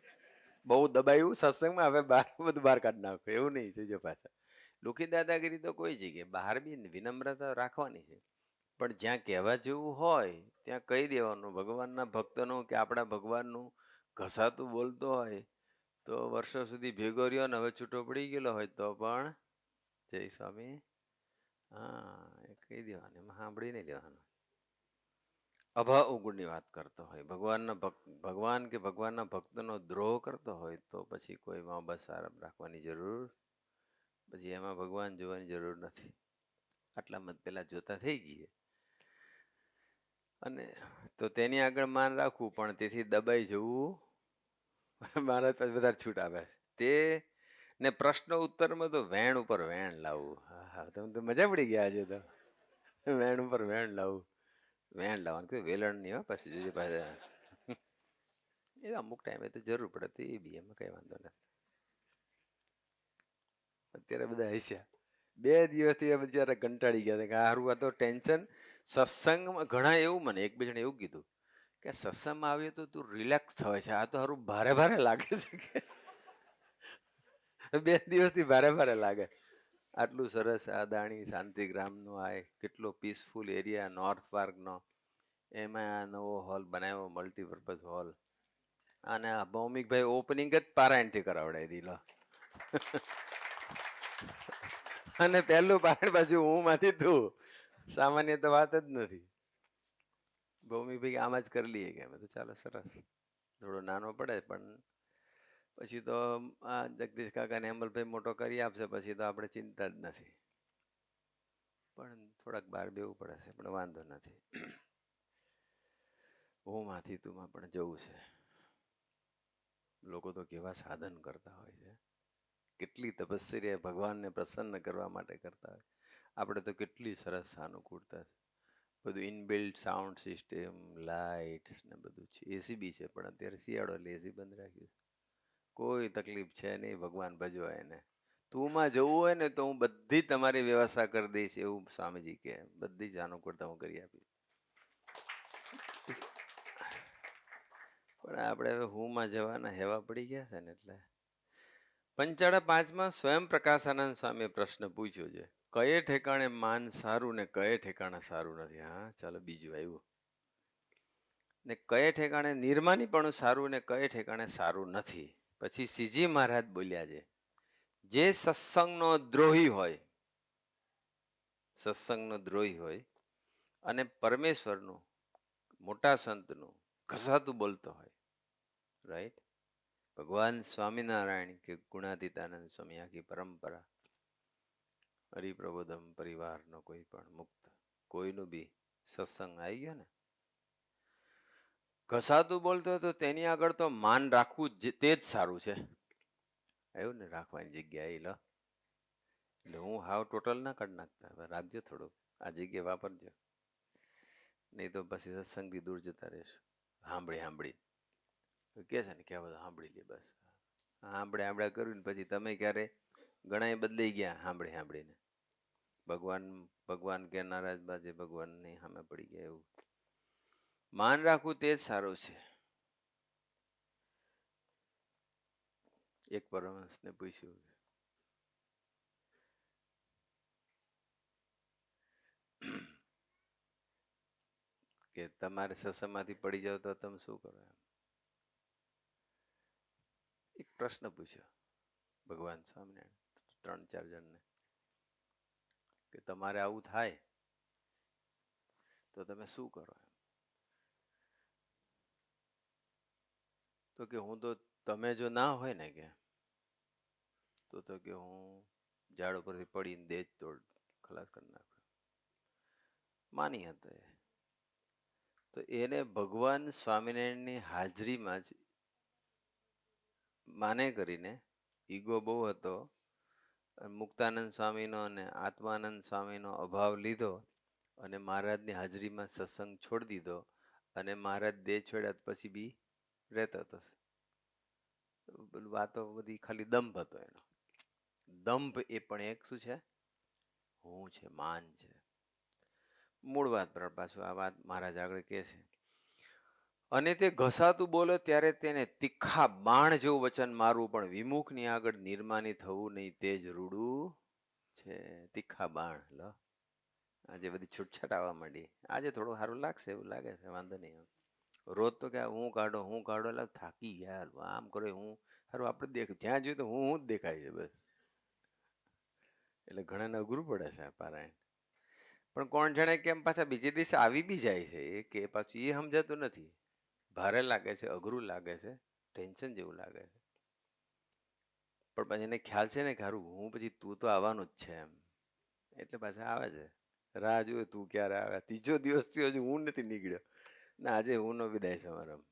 બહુ દબાયું સત્સંગમાં, હવે બહાર બધું બહાર કાઢી નાખો, એવું નહીં જોજો પાછા. લુખી દાદાગીરી તો કોઈ જગ્યાએ બહાર બી વિનમ્રતા રાખવાની છે, પણ જ્યાં કહેવા જેવું હોય ત્યાં કહી દેવાનું. ભગવાનના ભક્તનું કે આપણા ભગવાનનું ઘસાતું બોલતો હોય તો વર્ષો સુધી ભેગો રહ્યો ને હવે છૂટો પડી ગયેલો હોય તો પણ જય સ્વામી હા એ કહી દેવાનું, એમાં સાંભળી નહીં લેવાનું. અભાવ ગુણની વાત કરતો હોય, ભગવાન કે ભગવાનના ભક્તનો દ્રોહ કરતો હોય તો પછી કોઈમાં બસ આરામ રાખવાની જરૂર, પછી એમાં ભગવાન જોવાની જરૂર નથી. આટલામાં પેલા જોતા થઈ જઈએ અને તો તેની આગળ માન રાખવું, પણ તેથી દબાઈ જવું મારા તો બધા છૂટ આવે છે તે ને. પ્રશ્ન ઉત્તરમાં તો વેણ ઉપર વેણ લાવવું. હા હા, તમે તો મજા પડી ગયા છે. તો વેણ ઉપર વેણ લાવવું, વેણ લાવવાનું કે વેલણ નહીં હોય પછી જોજે પાછા. એ અમુક ટાઈમે તો જરૂર પડે તો એ બી, એમાં કઈ વાંધો નથી. અત્યારે બધા હસ્યા, 2 દિવસથી બિચારા કંટાળી ગયા કે હારું આ તો ટેન્શન. સત્સંગમાં ઘણા એવું, મને એક બે જણે એવું કીધું કે સત્સંગમાં આવીએ તો તું રિલેક્સ થવાય છે, આ તો હારું ભારે ભારે લાગે છે કે 2 દિવસથી ભારે ભારે લાગે. આટલું સરસ આ દાણી શાંતિગ્રામનો આ કેટલો પીસફુલ એરિયા નોર્થ પાર્કનો, એમાં આ નવો હોલ બનાવ્યો, મલ્ટીપર્પઝ હોલ. અને આ ભૌમિકભાઈ ઓપનિંગ જ પારાયણથી કરાવડાવી દીધો. અને પહેલું પારાયણ બાજુ હું માંથી તું, સામાન્ય તો વાત જ નથી. ભૌમિકભાઈ આમ જ કરી લઈએ કે અમે તો ચાલો સરસ, થોડો નાનો પડે પણ પછી તો આ જગદીશ કાકા ને અમલભાઈ મોટો કરી આપશે, પછી તો આપણે ચિંતા જ નથી. પણ થોડાક બહાર બેવું પડે છે, પણ વાંધો નથી. હું માંથી તુંમાં પણ જવું છે. લોકો તો કેવા સાધન કરતા હોય છે, કેટલી તપસ્યા ભગવાનને પ્રસન્ન કરવા માટે કરતા હોય. આપણે તો કેટલી સરસ સાનુકૂળતા, બધું ઇનબિલ્ટ સાઉન્ડ સિસ્ટમ, લાઇટ્સ ને બધું છે. એસી બી છે, પણ અત્યારે શિયાળો એટલે એસી બંધ રાખ્યું. કોઈ તકલીફ છે નહીં, ભગવાન ભજવા એને. તુંમાં જવું હોય ને તો હું બધી તમારી વ્યવસ્થા કરી દઈશ, એવું સ્વામીજી કે બધી જ અનુકૂળતા હું કરી આપીશ. પણ આપણે હવે હુંમાં જવાના હેવા પડી ગયા છે ને એટલે. પંચાળા 5માં સ્વયં પ્રકાશાનંદ સ્વામીએ પ્રશ્ન પૂછ્યો છે, કયે ઠેકાણે માન સારું ને કયે ઠેકાણે સારું નથી. હા ચાલો બીજું આવ્યું. ને કયે ઠેકાણે નિર્માની પણ સારું ને કયે ઠેકાણે સારું નથી. પછી શ્રીજી મહારાજ બોલ્યા છે, જે સત્સંગનો દ્રોહી હોય, સત્સંગનો દ્રોહી હોય અને પરમેશ્વરનું મોટા સંતનું ઘસાતું બોલતો હોય, રાઈટ, ભગવાન સ્વામિનારાયણ કે ગુણાતીતાનંદ સ્વામી આખી પરંપરા, હરિપ્રબોધમ પરિવારનો કોઈ પણ મુક્ત કોઈનું બી સત્સંગ આવી ગયો ને, ઘસાતું બોલતો તો તેની આગળ તો માન રાખવું તે જ સારું છે. આવ્યું ને, રાખવાની જગ્યા એ લો. એટલે હું હાવ ટોટલ ના કાઢી નાખતા, રાખજો થોડુંક, આ જગ્યા વાપરજો, નહીં તો પછી સત્સંગથી દૂર જતા રહેશું. સાંભળી કે છે ને ક્યાં બધા સાંભળી લે, બસ સાંભળ્યા કર્યું ને પછી તમે ક્યારે ઘણા બદલાઈ ગયા સાંભળીને. ભગવાન કે નારાજ બાજે ભગવાનની સામે પડી ગયા. એવું માન રાખવું તે જ સારું છે. એક પરમહંસને પૂછ્યું કે તમારે સત્સંગમાંથી પડી જાવ તો તમે શું કરો? એક પ્રશ્ન પૂછ્યો ભગવાન સ્વામિનારાયણ 3-4 જણને કે તમારે આવું થાય તો તમે શું કરો? તો કે હું તો, તમે જો ના હોય ને કે તો કે હું ઝાડ ઉપરથી પડીને દેજ તોડ ખલાસ કરી નાખું. માની હતો એ. તો એને ભગવાન સ્વામિનારાયણની હાજરીમાં જ માને કરીને ઈગો બહુ હતો. મુક્તાનંદ સ્વામીનો અને આત્માનંદ સ્વામીનો અભાવ લીધો અને મહારાજની હાજરીમાં સત્સંગ છોડી દીધો અને મહારાજ દેહ છોડ્યા પછી બી રહેતો હતો. વાતો બધી ખાલી દંભ હતો એનો. દંભ એ પણ એક શું છે? હું છે, માન છે. મૂળ વાત પર પાછું આ વાત મહારાજ આગળ કહે છે. અને તે ઘસાતું બોલે ત્યારે તેને તીખા બાણ જેવું વચન મારવું, પણ વિમુખની આગળ નિર્માની થવું નહીં, તે જ રૂડું છે. તીખા બાણ લો. આજે બધી છૂટછાટ આવવા માંડી. આજે થોડું સારું લાગશે એવું લાગે છે, વાંધો નહીં. રોજ તો કે હું કાઢો એટલે થાકી ગયા, આમ કરે હું સારું આપણે દેખ જ્યાં જોયું તો હું જ દેખાય છે બસ. એટલે ઘણાને અઘરું પડે છે આ પારાયણ. પણ કોણ જાણે કેમ પાછા બીજે દિવસે આવી બી જાય છે એ કે પાછું એ સમજાતું નથી. ભારે લાગે છે, અઘરું લાગે છે, ટેન્શન જેવું લાગે છે. પણ પછી એને ખ્યાલ છે ને કે હારું હું પછી તું તો આવવાનું જ છે એમ. એટલે પાછા આવે છે. રાહ જોવે તું ક્યારે આવે. ત્રીજો દિવસ થયો હજુ હું નથી નીકળ્યો. ના આજે હું નો વિદાય સમારંભ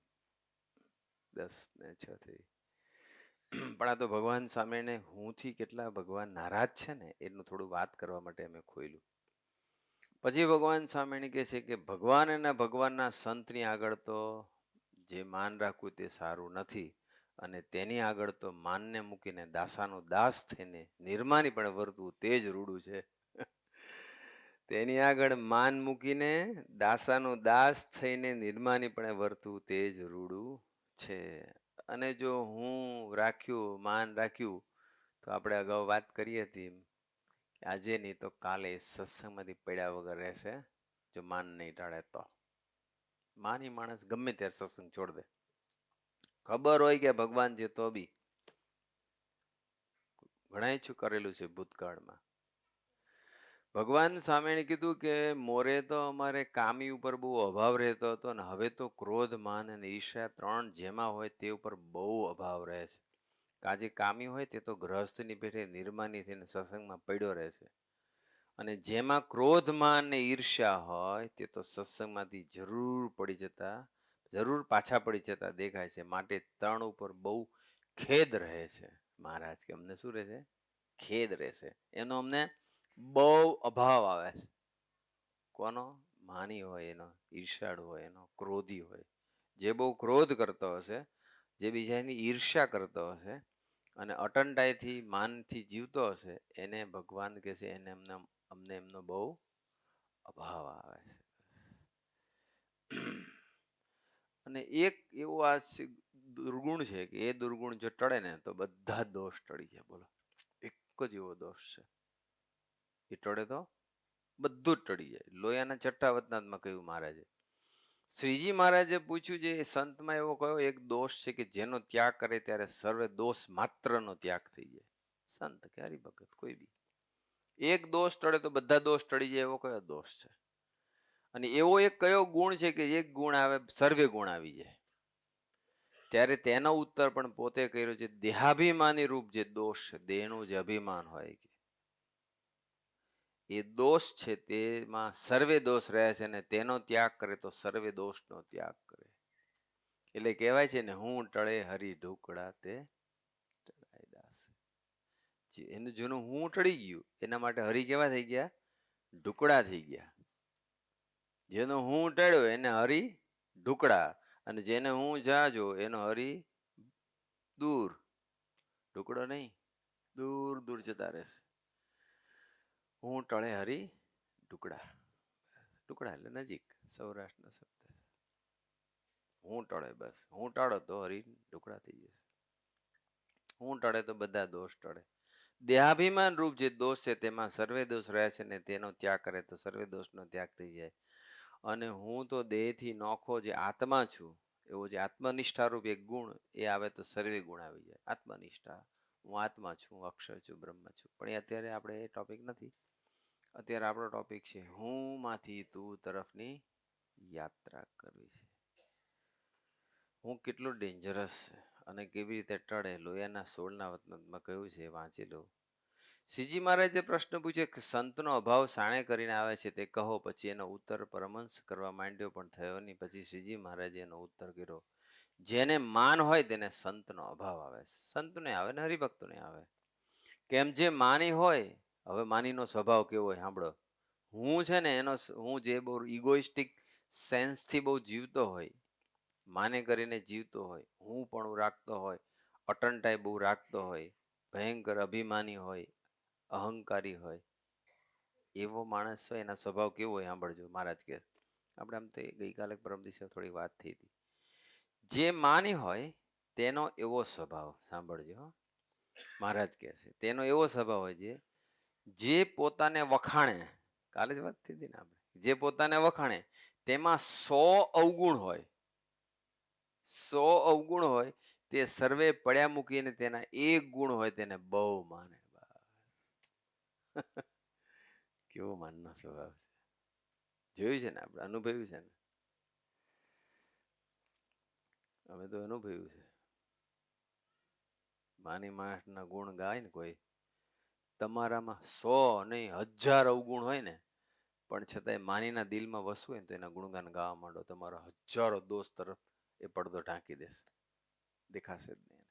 10:06 થઈ. પણ આ તો ભગવાન સામેને હુંથી કેટલા ભગવાન નારાજ છે ને એનું થોડું વાત કરવા માટે અમે ખોયલું. પછી ભગવાન સ્વામીને કહે છે કે ભગવાન અને ભગવાનના સંતની આગળ તો જે માન રાખવું તે સારું નથી, અને તેની આગળ તો માનને મૂકીને દાસાનું દાસ થઈને નિર્માની પણ વર્તવું તે જ રૂડું છે. તેની આગળ માન મૂકીને દાસાનું દાસ થઈને નિર્માની પણ વર્તવું તે જ રૂડું છે. અને જો હું રાખ્યું, માન રાખ્યું, તો આપણે અગાઉ વાત કરી હતી આજે નહીં તો કાલે સત્સંગમાંથી પડ્યા વગર રહેશે, જો માન નહીં ટાળે તો. માની માણસ ગમે ત્યારે સત્સંગ છોડ દે. ખબર હોય કે ભગવાન છે તો બી. ઘણા છું કરેલું છે ભૂતકાળમાં. ભગવાન સ્વામીને કીધું કે મોરે તો અમારે કામી ઉપર બહુ અભાવ રહેતો હતો ને હવે તો ક્રોધ, માન અને ઈર્ષ્યા ત્રણ જેમાં હોય તે ઉપર બહુ અભાવ રહે છે. આજે કામી હોય તે તો ગ્રહસ્થની પેઠે નિર્માની થઈને સત્સંગમાં પડ્યો રહેશે, અને જેમાં ક્રોધ, માન ને ઈર્ષ્યા હોય તે તો સત્સંગમાંથી જરૂર પાછા પડી જતા દેખાય છે. માટે ત્રણ ઉપર બહુ ખેદ રહે છે. મહારાજ કે અમને શું રહે છે? ખેદ રહેશે. એનો અમને બહુ અભાવ આવે છે. કોનો? માની હોય એનો, ઈર્ષાળુ હોય એનો, ક્રોધી હોય. જે બહુ ક્રોધ કરતો હશે, જે બીજાની ઈર્ષ્યા કરતો હશે અને અટંટાઈથી માનથી જીવતો હશે, એને ભગવાન કહે છે એને અમને એમનો બહુ અભાવ આવે છે. અને એક એવો આ દુર્ગુણ છે કે એ દુર્ગુણ જો ટળે ને તો બધા દોષ ટળી જાય. બોલો, એક જ એવો દોષ છે એ ટળે તો બધું જ ટળી જાય. લોયાના છઠ્ઠા વતનાથમાં કહ્યું મહારાજે. શ્રીજી મહારાજે પૂછ્યું છે સંતમાં એવો કયો એક દોષ છે કે જેનો ત્યાગ કરે ત્યારે સર્વે દોષ માત્રનો ત્યાગ થઈ જાય? સંત કે હરિભગત કોઈ બી એક દોષ ટળે તો બધા દોષ ટળી જાય એવો કયો દોષ છે? અને એવો એક કયો ગુણ છે કે એક ગુણ આવે સર્વે ગુણ આવી જાય? ત્યારે તેનો ઉત્તર પણ પોતે કર્યો છે. દેહાભિમાની રૂપ જે દોષ છે, દેહનું જે અભિમાન હોય કે એ દોષ છે, તેમાં સર્વે દોષ રહે છે, અને તેનો ત્યાગ કરે તો સર્વે દોષનો ત્યાગ કરે. એટલે કહેવાય છે ને, હું ટળે હરી ઢુકડા તે ટળાય દાસ. એનું જેનું હું ટળી ગયું એના માટે હરી કેવા થઈ ગયા? ઢુકડા થઈ ગયા. જેનો હું ટળ્યો એને હરી ઢુકડા, અને જેને હું જાજો એનો હરી દૂર. ઢુકડો નહીં, દૂર દૂર જતા રહેશે. હું ટળે હરી ઢુકડા. ટુકડા એટલે નજીક, સૌરાષ્ટ્રનો શબ્દ. હું ટળે, બસ હું ટાળો તો હરી ઢુકડા થઈ જશે. હું ટળે તો બધા દોષ ટળે. દેહાભિમાન રૂપ જે દોષ છે તેમાં સર્વે દોષ રહે છે, ને તેનો ત્યાગ કરે તો સર્વે દોષનો ત્યાગ થઈ જાય. અને હું તો દેહથી નોખો જે આત્મા છું, એવો જે આત્મનિષ્ઠા રૂપ એક ગુણ એ આવે તો સર્વે ગુણ આવી જાય. આત્મનિષ્ઠા, હું આત્મા છું, હું અક્ષર છું, બ્રહ્મ છું. પણ એ અત્યારે આપણે એ ટોપિક નથી. અત્યારે આપણો ટોપિક છે હું માંથી તું તરફની યાત્રા કરવી છે. હું કેટલું ડેન્જરસ છે અને કેવી રીતે ટળે. લોયાના 16ના વતનમાં કહ્યું છે, વાંચી લો. શ્રીજી મહારાજે પ્રશ્ન પૂછ્યો કે સંતનો અભાવ શાણે કરીને આવે છે તે કહો. પછી એનો ઉત્તર પરમહંસ કરવા માંડ્યો પણ થયો નહીં. પછી શ્રીજી મહારાજે એનો ઉત્તર કર્યો જેને માન હોય તેને સંતનો અભાવ આવે. સંતને આવે ને હરિભક્તોને આવે. કેમ જે માની હોય, હવે માનીનો સ્વભાવ કેવો હોય સાંભળો. હું છે ને હું જે બહુ ઇગોઇસ્ટિક સેન્સથી બહુ જીવતો હોય, માને કરીને જીવતો હોય, હું પણ રાખતો હોય, અટંટાઈ બહુ રાખતો હોય, ભયંકર અભિમાની હોય, અહંકારી હોય, એવો માણસ હોય એના સ્વભાવ કેવો હોય સાંભળજો. મહારાજ કે આપણે આમ તો ગઈકાલે પરમ દિવસે થોડી વાત થઈ હતી. જે માની હોય તેનો એવો સ્વભાવ સાંભળજો. મહારાજ કહે છે તેનો એવો સ્વભાવ હોય છે જે પોતાને વખાણે, કાલે જ વાત થઈ હતી ને આપણે, જે પોતાને વખાણે તેમાં 100 અવગુણ હોય, 100 અવગુણ હોય, તે સર્વે પડ્યા મૂકીને તેના એક ગુણ હોય તેને બહુ માને. કેવો માનનો સ્વભાવ છે, જોયું છે ને આપણે, અનુભવ્યું છે ને, અમે તો અનુભવ્યું છે. માની માણસના ગુણ ગાય ને કોઈ, તમારામાં 100 નહીં 1000 અવગુણ હોય ને, પણ છતાંય માનીના દિલમાં વસવું હોય ને તો એના ગુણગાન ગાવા માંડો, તમારો હજારો દોષ તરફ એ પડદો ઢાંકી દેશે, દેખાશે જ નહીં.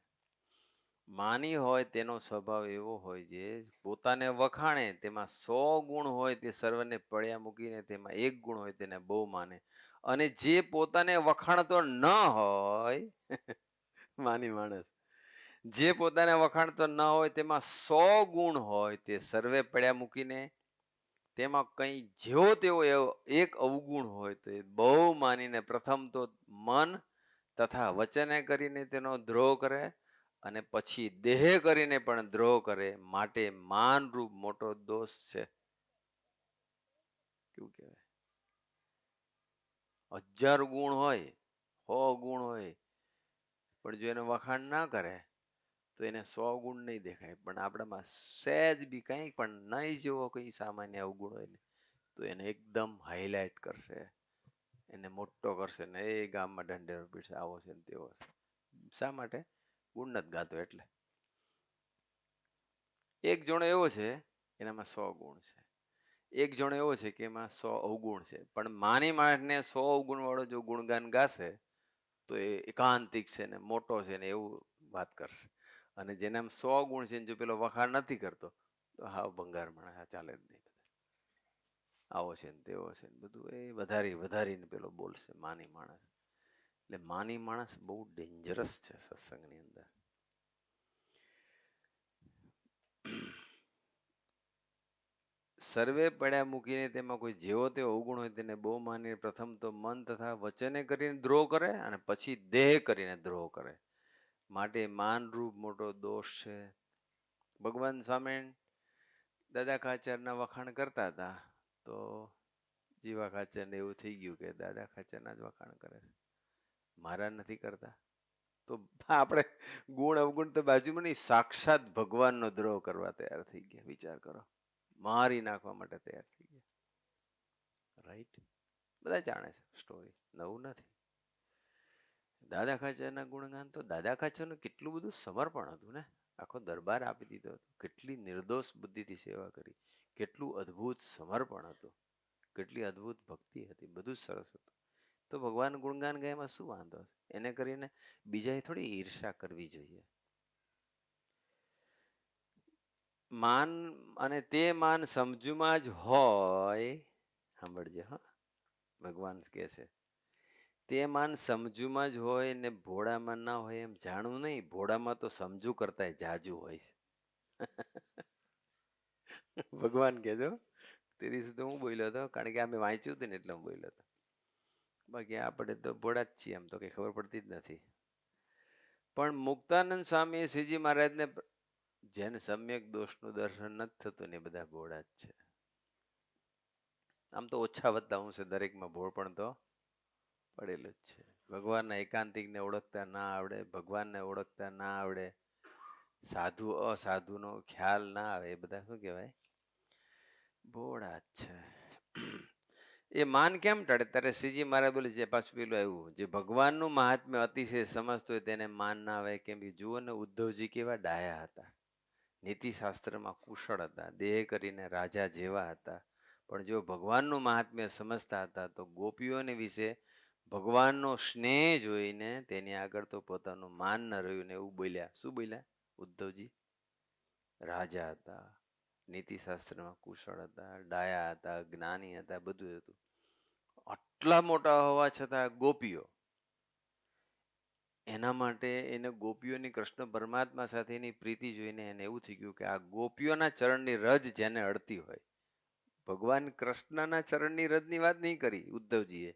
માની હોય તેનો સ્વભાવ એવો હોય જે પોતાને વખાણે તેમાં 100 ગુણ હોય, તે સર્વને પડ્યા મૂકીને તેમાં એક ગુણ હોય તેને બહુ માને. અને જે પોતાને વખાણતો ન હોય માની માણસ, જે પોતાને વખાણતો ન હોય તેમાં 100 ગુણ હોય, તે સર્વે પડ્યા મૂકીને તેમાં કંઈ જેવો તેવો એક અવગુણ હોય તો એ બહુ માનીને પ્રથમ તો મન તથા વચને કરીને તેનો દ્રોહ કરે, અને પછી દેહ કરીને પણ દ્રોહ કરે, માટે માનરૂપ મોટો દોષ છે. કેવું કહેવાય? 1000 ગુણ હોય, 100 ગુણ હોય, પણ જો એને વખાણ ના કરે તો એને 100 ગુણ નહીં દેખાય. પણ આપણામાં સહેજ બી કંઈ પણ નહીં જેવો કંઈ સામાન્ય અવગુણ હોય ને તો એને એકદમ હાઇલાઇટ કરશે, એને મોટો કરશે ને એ ગામમાં ઢંઢેરો પીટશે, આવો છે ને તેવો છે. શા માટે? ગુણ નથી ગાતો એટલે. એક જણો એવો છે એનામાં 100 ગુણ છે, એક જણો એવો છે કે એમાં 100 અવગુણ છે. પણ માની માણસને 100 અવગુણ વાળો જો ગુણગાન ગાશે તો એ એકાંતિક છે ને મોટો છે ને એવું વાત કરશે. અને જેનામાં 100 ગુણ છે ને જો પેલો વખાણ નથી કરતો તો હાવ ભંગાર માણસ, ચાલે જ નહીં. આવો છે ને તેવો છે ને બધું એ વધારીને પેલો બોલશે માની માણસ. એટલે માની માણસ બહુ ડેન્જરસ છે સત્સંગની અંદર. સર્વે પડ્યા મૂકીને તેમાં કોઈ જેવો તેવો અવગુણ હોય તેને બહુ માની પ્રથમ તો મન તથા વચને કરીને દ્રોહ કરે, અને પછી દેહ કરીને દ્રોહ કરે, માટે માનરૂપ મોટો દોષ છે. ભગવાન સ્વામી દાદા ખાચરના વખાણ કરતા હતા તો જીવા ખાચરને એવું થઈ ગયું કે દાદા ખાચરના જ વખાણ કરે છે, મારા નથી કરતા. તો આપણે ગુણ અવગુણ તો બાજુમાં નહીં, સાક્ષાત ભગવાનનો દ્રોહ કરવા તૈયાર થઈ ગયા. વિચાર કરો, મારી નાખવા માટે તૈયાર થઈ ગયા. રાઈટ? બધા જાણે છે સ્ટોરી, નવું નથી. દાદા ખાચરના ગુણગાન તો દાદા ખાચરનું કેટલું બધું સમર્પણ હતું ને, આખો દરબાર આપી દીધો હતો, કેટલી નિર્દોષ બુદ્ધિથી સેવા કરી, કેટલું અદ્ભુત સમર્પણ હતું, કેટલી અદ્ભુત ભક્તિ હતી, બધું સરસ હતું. તો ભગવાન ગુણગાન ગાયમાં શું વાંધો છે? એને કરીને બીજાએ થોડી ઈર્ષા કરવી જોઈએ. માન અને તે માન સમજુમાં જ હોય, સાંભળજે હા, ભગવાન કહે છે તે માન સમજુમાં જ હોય ને ભોળામાં ના હોય એમ જાણવું નહીં. ભોળામાં તો સમજુ કરતા જાજુ હોય છે. ભગવાન કહેજો, તે દિવસે તો હું બોલ્યો હતો, કારણ કે અમે વાંચ્યું હતું ને એટલે હું બોલ્યો હતો. બાકી આપણે તો ભોળા જ છીએ, આમ તો કઈ ખબર પડતી જ નથી. પણ મુક્તાનંદ સ્વામી શ્રીજી મહારાજને, જેને સમ્યક દોષનું દર્શન નથી થતું ને એ બધા ભોળા જ છે. આમ તો ઓછા વધતા હું છે, દરેકમાં ભોળ પણ તો પડેલું જ છે. ભગવાનના એકાંતિકને ઓળખતા ના આવડે, ભગવાનને ઓળખતા ના આવડે, સાધુ અસાધુનો ખ્યાલ ના આવે, એ બધા શું કહેવાય? ભોળા જ છે. એ માન કેમ ટળે? ત્યારે શ્રીજી મહારાજ બોલે, જે પાછું પેલું આવ્યું, જે ભગવાનનું મહાત્મ્ય અતિશય સમજતો હોય તેને માન ના આવે. કેમ કે જુઓ ને ઉદ્ધવજી કેવા ડાયા હતા, નીતિશાસ્ત્રમાં કુશળ હતા, દેહ કરીને રાજા જેવા હતા, પણ જો ભગવાનનું મહાત્મ્ય સમજતા હતા તો ગોપીઓને વિશે ભગવાનનો સ્નેહ જોઈને તેની આગળ તો પોતાનું માન ન રહ્યું ને એવું બોલ્યા. શું બોલ્યા ઉદ્ધવજી? રાજા હતા, નીતિશાસ્ત્રમાં કુશળ હતા, ડાયા હતા, જ્ઞાની હતા, બધું હતું. આટલા મોટા હોવા છતાં ગોપીઓ, એના માટે એને ગોપીઓની કૃષ્ણ પરમાત્મા સાથેની પ્રીતિ જોઈને એને એવું થઈ ગયું કે આ ગોપીઓના ચરણની રજ જેને અડતી હોય. ભગવાન કૃષ્ણના ચરણની રજની વાત નહીં કરી ઉદ્ધવજીએ,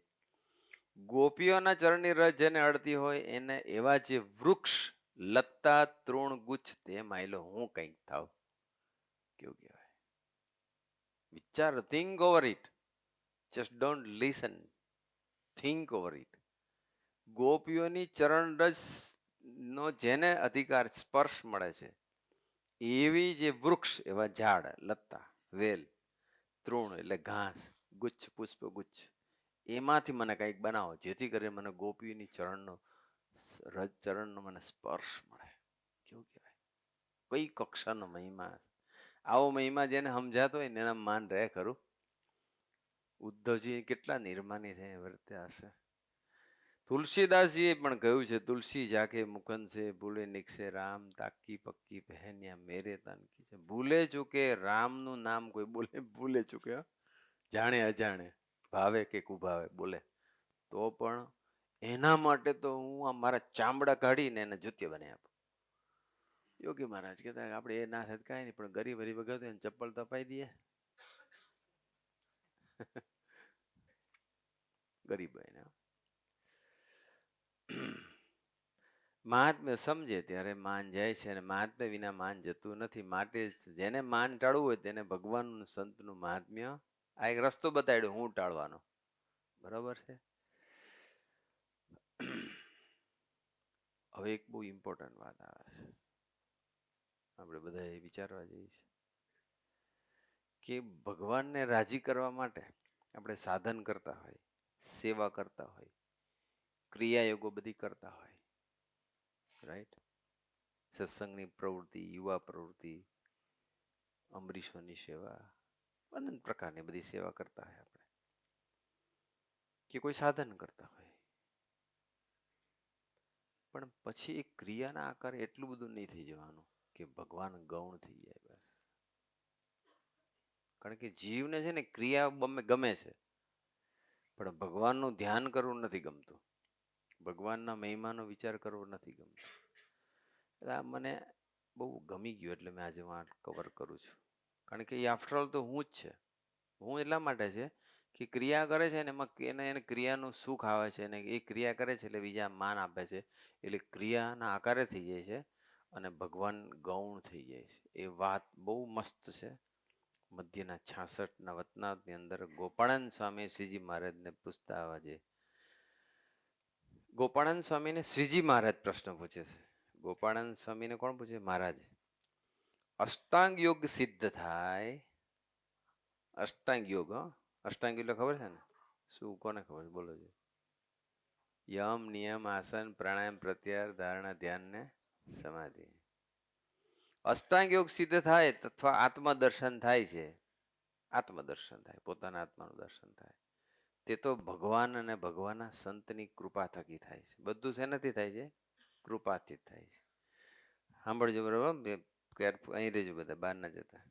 ગોપીઓના ચરણની રજ જેને અડતી હોય એને એવા જે વૃક્ષ લત્તા તૃણ ગુચ્છ તે માયલો હું કંઈક થાવ. કેવું કહેવાય? વિચાર, think over it, just don't listen, think over it. ગોપીઓની ચરણ રજ નો જેને અધિકાર સ્પર્શ મળે છે એવી જે વૃક્ષ, એવા ઝાડ, લત્તા, વેલ, તૃણ એટલે ઘાસ, ગુચ્છ પુષ્પ ગુચ્છ, એમાંથી મને કંઈક બનાવો જેથી કરીને મને ગોપીઓની ચરણનો મને સ્પર્શ મળે. કેવું કહેવાય? કઈ કક્ષાનો મહિમા! આવો મહિમા જેને સમજાતો હોય ને એના માન રહે ખરું. ઉદ્ધવજી કેટલા નિર્માની થઈ વર્ત્યા હશે. તુલસીદાસજીએ પણ કહ્યું છે, તુલસી જાકે મુકન સે ભૂલે નિકસે રામ, તાકી પક્કી પહેન્યા મેરે તન કી છે. ભૂલે ચૂકે રામનું નામ કોઈ બોલે, ભૂલે ચૂકે, જાણે અજાણે, ભાવે કે કુભાવે બોલે તો પણ એના માટે તો હું મારા ચામડા કાઢીને એને જુત્ય બનાવી આપું. યોગી મહારાજ કહેતા આપણે એ ના થાય કાંઈ નહીં, પણ ગરીબ હરી વગર એને ચપ્પલ તો અપાઈ દઈએ. ગરીબ એને મહાત્મ્ય સમજે ત્યારે માન જાય છે, અને મહાત્મ્ય વિના માન જતું નથી. માટે જેને માન ટાળવું હોય તેને ભગવાનનું સંતનું મહાત્મ્ય આ એક રસ્તો બતાવ્યો હું ટાળવાનો. બરાબર છે. હવે એક બહુ ઇમ્પોર્ટન્ટ વાત આવે છે, આપણે બધા વિચારવા જઈએ છીએ કે ભગવાનને રાજી કરવા માટે આપણે સાધન કરતા હોય, સેવા કરતા હોય, ક્રિયાયોગો બધી કરતા હોય, રાઈટ? સત્સંગની પ્રવૃત્તિ, યુવા પ્રવૃત્તિ, અમરીશોની સેવા, અનંત પ્રકારની બધી સેવા કરતા હોય આપણે, કે કોઈ સાધન કરતા હોય, પણ પછી એ ક્રિયાના આકારે એટલું બધું નહીં થઈ જવાનું કે ભગવાન ગૌણ થઈ જાય. બસ. કારણ કે જીવને છે ને ક્રિયા ગમે છે, પણ ભગવાનનું ધ્યાન કરવું નથી ગમતું, ભગવાનના મહિમાનો વિચાર કરવો નથી ગમતો. એટલે આ મને બહુ ગમી ગયું, એટલે મેં આજે હું કવર કરું છું. કારણ કે એ આફ્ટરઓલ તો હું જ છે. હું એટલા માટે છે કે ક્રિયા કરે છે ને એમાં એને ક્રિયાનું સુખ આવે છે, અને એ ક્રિયા કરે છે એટલે બીજા માન આપે છે, એટલે ક્રિયાના આકારે થઈ જાય છે અને ભગવાન ગૌણ થઈ જાય છે. એ વાત બહુ મસ્ત છે. મધ્યના 66ના વતનાની અંદર ગોપાળાનંદ સ્વામી શ્રીજી મહારાજને પૂછતા આવા છે. ગોપાળાનંદ સ્વામીને શ્રીજી મહારાજ પ્રશ્ન પૂછે છે. ગોપાળાનંદ સ્વામીને કોણ પૂછે? મહારાજ. અષ્ટાંગ યોગ સિદ્ધ થાય. અષ્ટાંગ યોગ, અષ્ટાંગ એટલે ખબર છે ને શું? કોને ખબર? બોલો છે. યમ, નિયમ, આસન, પ્રાણાયામ, પ્રત્યાહાર, ધારણા, ધ્યાન ને સમાધિ. અષ્ટાંગ યોગ સિદ્ધ થાય અથવા આત્મદર્શન થાય છે. આત્મદર્શન થાય, પોતાના આત્માનું દર્શન થાય. તે તો ભગવાન અને ભગવાનના સંતની કૃપા થકી થાય છે. બધું શેનાથી થાય છે? કૃપાથી જ થાય છે. સાંભળજો બરાબર, અહીં રહેજો બધા, બહાર ના જતા.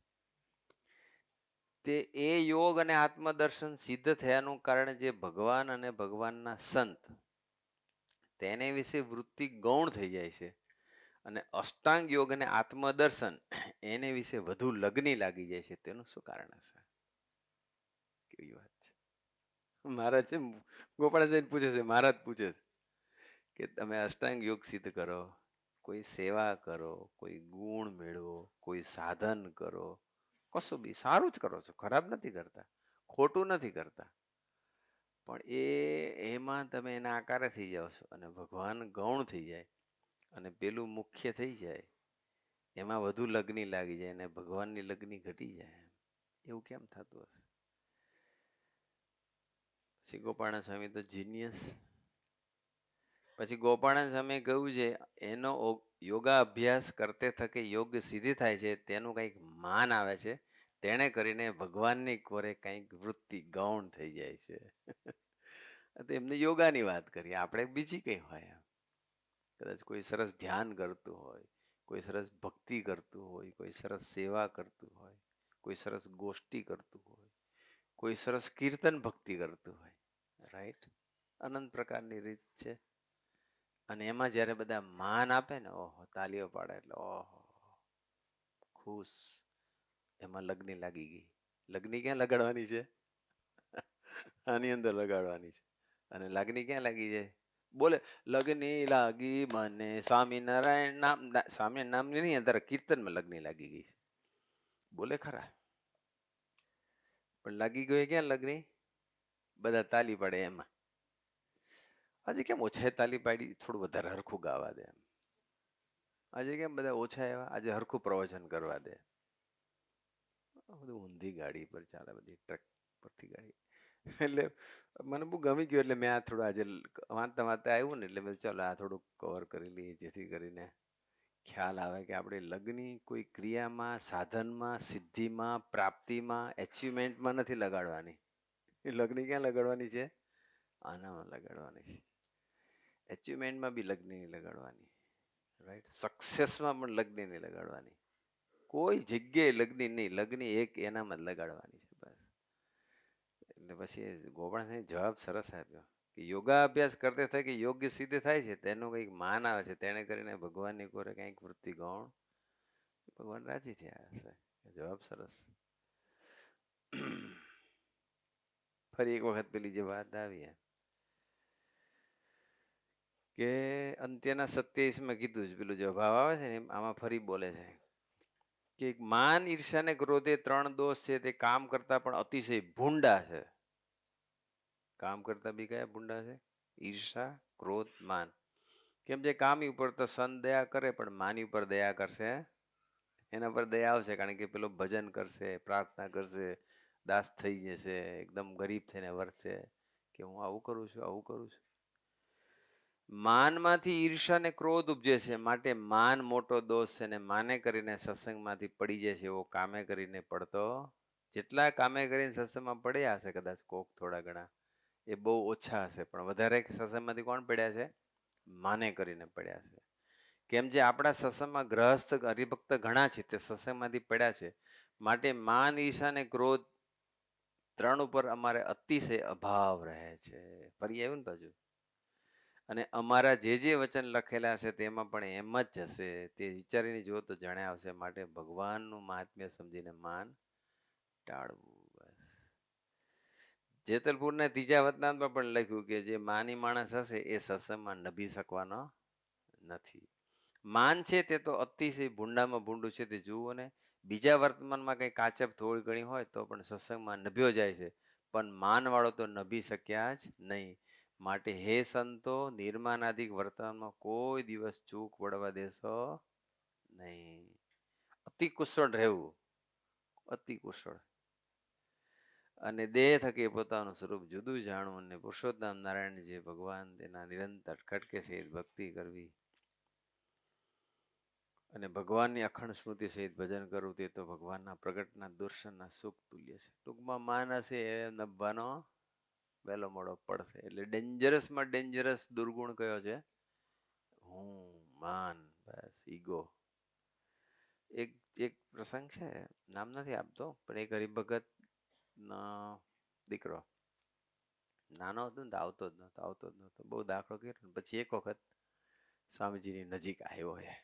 તે એ યોગ અને આત્મદર્શન સિદ્ધ થયાનું કારણ જે ભગવાન અને ભગવાનના સંત તેને વિશે વૃત્તિ ગૌણ થઈ જાય છે, અને અષ્ટાંગ યોગ અને આત્મદર્શન એને વિશે વધુ લગ્ની લાગી જાય છે. તેનું શું કારણ હશે? કેવી વાત છે! મહારાજ છે ગોપાળાચાર્ય પૂછે છે, મહારાજ પૂછે છે કે તમે અષ્ટાંગ યોગ સિદ્ધ કરો, કોઈ સેવા કરો, કોઈ ગુણ મેળવો, કોઈ સાધન કરો, કશું બી સારું જ કરો છો, ખરાબ નથી કરતા, ખોટું નથી કરતા, પણ એમાં તમે એના આકારે થઈ જાઓ છો અને ભગવાન ગૌણ થઈ જાય અને પેલું મુખ્ય થઈ જાય, એમાં વધુ લગ્ની લાગી જાય અને ભગવાનની લગ્ની ઘટી જાય. એવું કેમ થતું હશે? પછી ગોપાળાનંદ સ્વામી તો જીનિયસ. પછી ગોપાળાનંદ સ્વામીએ કહ્યું છે એનો યોગા અભ્યાસ કરતે થકે યોગ સિદ્ધિ થાય છે, તેનું કંઈક માન આવે છે, તેણે કરીને ભગવાનની કોરે કંઈક વૃત્તિ ગૌણ થઈ જાય છે. તો એમને યોગાની વાત કરીએ, આપણે બીજી કંઈ હોય. કદાચ કોઈ સરસ ધ્યાન કરતું હોય, કોઈ સરસ ભક્તિ કરતું હોય, કોઈ સરસ સેવા કરતું હોય, કોઈ સરસ ગોષ્ઠી કરતું હોય, કોઈ સરસ કીર્તન ભક્તિ કરતું હોય. રાઈટ? અનંત પ્રકારની રીત છે. અને એમાં જ્યારે બધા માન આપે ને, ઓહો, તાલીઓ પાડે એટલે ઓહો, ખુશ. એમાં લગ્ની લાગી ગઈ. લગ્ની ક્યાં લગાડવાની છે? આની અંદર લગાડવાની છે. અને લાગણી ક્યાં લાગી જાય? બોલે, લગ્ની લાગી મને સ્વામિનારાયણ નામ, સ્વામિનારાયણ નામ નહીં, અત્યારે કીર્તનમાં લગ્ની લાગી ગઈ છે. બોલે ખરા, પણ લાગી ગયો ક્યાં લગ્ની? બધા તાલી પાડે એમાં. આજે કેમ ઓછા તાલી પાડી? થોડું વધારે હરખું ગાવા દે. આજે કેમ બધા ઓછા આવ્યા? આજે હરખું પ્રવચન કરવા દે. બધું ઊંધી ગાડી પર ચાલે, બધી ટ્રક પરથી ગાડી. એટલે મને બહુ ગમી ગયું. એટલે મેં આ થોડું આજે વાંચતા વાંચતા આવ્યું ને, એટલે મેં ચાલો આ થોડુંક કવર કરી લઈએ, જેથી કરીને ખ્યાલ આવે કે આપણે લગ્ની કોઈ ક્રિયામાં, સાધનમાં, સિદ્ધિમાં, પ્રાપ્તિમાં, એચિવમેન્ટમાં નથી લગાડવાની. એ લગ્ની ક્યાં લગાડવાની છે? આનામાં લગાડવાની છે. એચિવમેન્ટમાં બી લગ્ની નહીં લગાડવાની. રાઈટ? સક્સેસમાં પણ લગ્ની નહીં લગાડવાની. કોઈ જગ્યાએ લગ્ની નહીં. લગ્ની એક એનામાં જ લગાડવાની છે બસ. એટલે પછી ગોપાલ જવાબ સરસ આપ્યો કે યોગા અભ્યાસ કરતે થાય કે યોગ્ય સિદ્ધ થાય છે, તેનું કંઈક માન આવે છે, તેને કરીને ભગવાનની કોરે કંઈક વૃત્તિ ગૌણ ભગવાન રાજી થયા હશે. જવાબ સરસ. ફરી એક વખત પેલી જે વાત આવી કે અંત્યના 27માં કીધું છે, પેલું જે ભાવ આવે છે ને આમાં ફરી બોલે છે કે માન, ઈર્ષ્યા ને ક્રોધે 3 દોષ છે, તે કામ કરતા પણ અતિશય ભૂંડા છે. કામ કરતા બી કયા ભૂંડા છે? ઈર્ષા, ક્રોધ, માન. કેમ જે કામી ઉપર તો સન દયા કરે, પણ માની ઉપર દયા કરશે, એના પર દયા આવશે, કારણ કે પેલો ભજન કરશે, પ્રાર્થના કરશે, દાસ થઈ જશે, એકદમ ગરીબ થઈને વર્તશે કે હું આવું કરું છું, આવું કરું છું. માનમાંથી ઈર્ષા ને ક્રોધ ઉપજે છે, માટે માન મોટો દોષ છે, ને માને કરીને સત્સંગમાંથી પડી જાય છે, એવો કામે કરીને પડતો. જેટલા કામે કરીને સત્સંગમાં પડ્યા હશે, કદાચ કોક થોડા ઘણા, એ બહુ ઓછા હશે, પણ વધારે સત્સંગમાંથી કોણ પડ્યા છે? માને કરીને પડ્યા છે. કેમ જે આપણા સત્સંગમાં ગ્રહસ્થ હરિભક્ત ઘણા છે, તે સત્સંગમાંથી પડ્યા છે. માટે માન, ઈર્ષા ને ક્રોધ 3 ઉપર અમારે અતિશય અભાવ રહે છે. ફરી આવ્યું ને બાજુ. અને અમારા જે વચન લખેલા છે તેમાં પણ એમ જ હશે. તે વિચારીને જો તો જાણે આવશે. માટે ભગવાનનું મહાત્મ્ય સમજીને માન ટાળવું. બસ. જેતલપુરના 3જા વતનામાં પણ લખ્યું કે જે માની માણસ હશે એ સત્સંગમાં નભી શકવાનો નથી. માન છે તે તો અતિશય ભૂંડામાં ભૂંડું છે, તે જુઓ ને. બીજા વર્તમાનમાં કંઈ કાચપ થોડી ઘણી હોય તો પણ સત્સંગમાં નભ્યો જાય છે, પણ માનવાળો તો નભી શક્યા જ નહીં. માટે હે સંતો, નિર્માનાદિક વર્તનમાં કોઈ દિવસ ચૂક વળવા દેશો નહીં. અતિ કુશળ રહેવું, અતિ કુશળ. અને દેહ થકી પોતાનું સ્વરૂપ જુદું જાણવું, અને પુરુષોત્તમ નારાયણ જે ભગવાન તેના નિરંતર ખટકે સહિત ભક્તિ કરવી, અને ભગવાનની અખંડ સ્મૃતિ સહિત ભજન કરવું, તે તો ભગવાનના પ્રગટના દર્શનના સુખ તુલ્ય છે. ટૂંકમાં માન હશે એ નભવાનો વહેલો મોડો પડશે. એટલે ડેન્જરસમાં ડેન્જરસ દુર્ગુણ કયો છે? હું, માન, બસ, ઈગો. એક એક પ્રસંગ છે, નામ નથી આપતો, પણ એક હરિભગત દીકરો નાનો હતો ને, આવતો જ નહોતો, બહુ દાખલો કર્યો. પછી એક વખત સ્વામીજીની નજીક આવ્યો છે.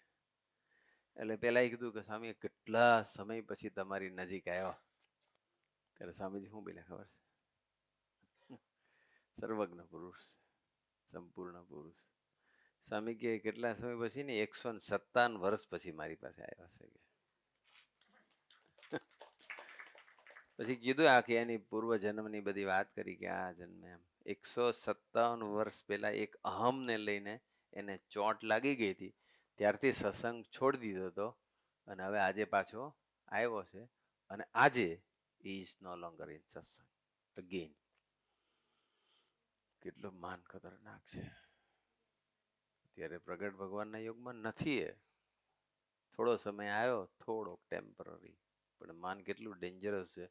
એટલે પેલા એ કીધું કે સ્વામી, કેટલા સમય પછી તમારી નજીક આવ્યો. ત્યારે સ્વામીજી શું બોલ્યા ખબર છે? સર્વજ્ઞ પુરુષ, સંપૂર્ણ પુરુષ. સ્વામી કે કેટલા સમય પછી? ને 157 વર્ષ પછી મારી પાસે આવ્યા છે કે. પછી કીધું આખી એની પૂર્વ જન્મની બધી વાત કરી કે આ જન્મે એમ 157 વર્ષ પહેલા એક અહમને લઈને એને ચોટ લાગી ગઈ હતી. ત્યારથી સત્સંગ છોડી દીધો હતો, અને હવે આજે પાછો આવ્યો છે, અને આજે ઇઝ નો લોંગર ઇન સત્સંગ અગેન. કેટલું માન ખતરનાક છે. ત્યારે પ્રગટ ભગવાનના યોગમાં નથી. એ થોડો સમય આવ્યો, થોડોક ટેમ્પરરી, પણ માન કેટલું ડેન્જરસ છે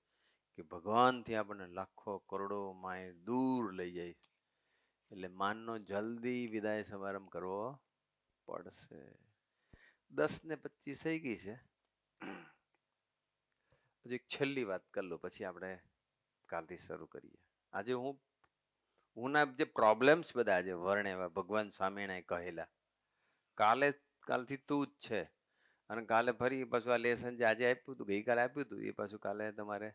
કે ભગવાનથી આપણને લાખો કરોડો માઇલ દૂર લઈ જાય. એટલે માનનો જલ્દી વિદાય સમારંભ કરવો પડશે. 10:25 થઈ ગઈ છે. પછી એક છેલ્લી વાત કરી લો, પછી આપણે કાલથી શરૂ કરીએ. આજે હુંના જે પ્રોબ્લેમ્સ બધા આજે વર્ણ એવા ભગવાન સ્વામિનારાયણ કહેલા, કાલથી તું જ છે. અને કાલે ફરી પાછું આ લેસન જે આજે આપ્યું હતું, ગઈકાલે આપ્યું હતું, એ પાછું કાલે તમારે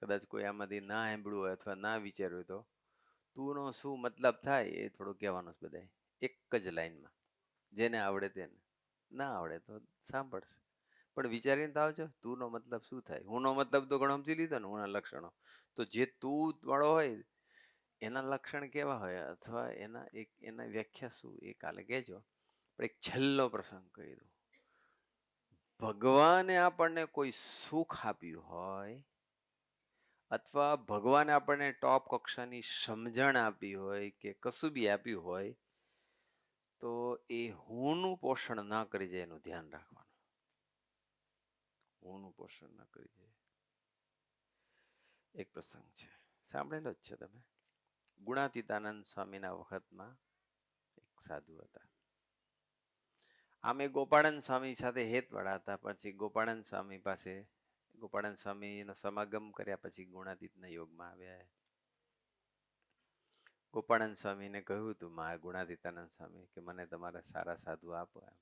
કદાચ કોઈ આમાંથી ના સાંભળ્યું હોય અથવા ના વિચાર્યું તો તુંનો શું મતલબ થાય એ થોડું કહેવાનું છે બધાય, એક જ લાઈનમાં. જેને આવડે તેને, ના આવડે તો સાંભળશે, પણ વિચારીને તો આવજો તુંનો મતલબ શું થાય. હુંનો મતલબ તો ઘણો સમજી લીધો ને, હુંના લક્ષણો. તો જે તું વાળો હોય એના લક્ષણ કેવા હોય અથવા એના વ્યાખ્યા શું એ કાલે કહેજો. પણ એક છેલ્લો પ્રસંગ કહી દઉં. ભગવાને આપણને કોઈ સુખ આપ્યું હોય અથવા ભગવાને આપણને ટોપ કક્ષાની સમજણ આપી હોય કે કશું બી આપ્યું હોય, તો એ હુંનું પોષણ ના કરી જાય એનું ધ્યાન રાખવાનું. હુંનું પોષણ ના કરી જાય. એક પ્રસંગ છે, સાંભળેલો જ છે તમે. ગુણાતીતાનંદ સ્વામીના વખતમાં એક સાધુ હતા. આમે ગોપાળન સ્વામી સાથે હેતવાળા હતા. પછી ગોપાળન સ્વામી પાસે ગોપાળન સ્વામીનો સમાગમ કર્યા પછી ગુણાતીતના યોગમાં આવ્યા. ગોપાળન સ્વામીને કહ્યું હતું મારા ગુણાતીતાનંદ સ્વામી કે મને તમારા સારા સાધુ આપો. એમ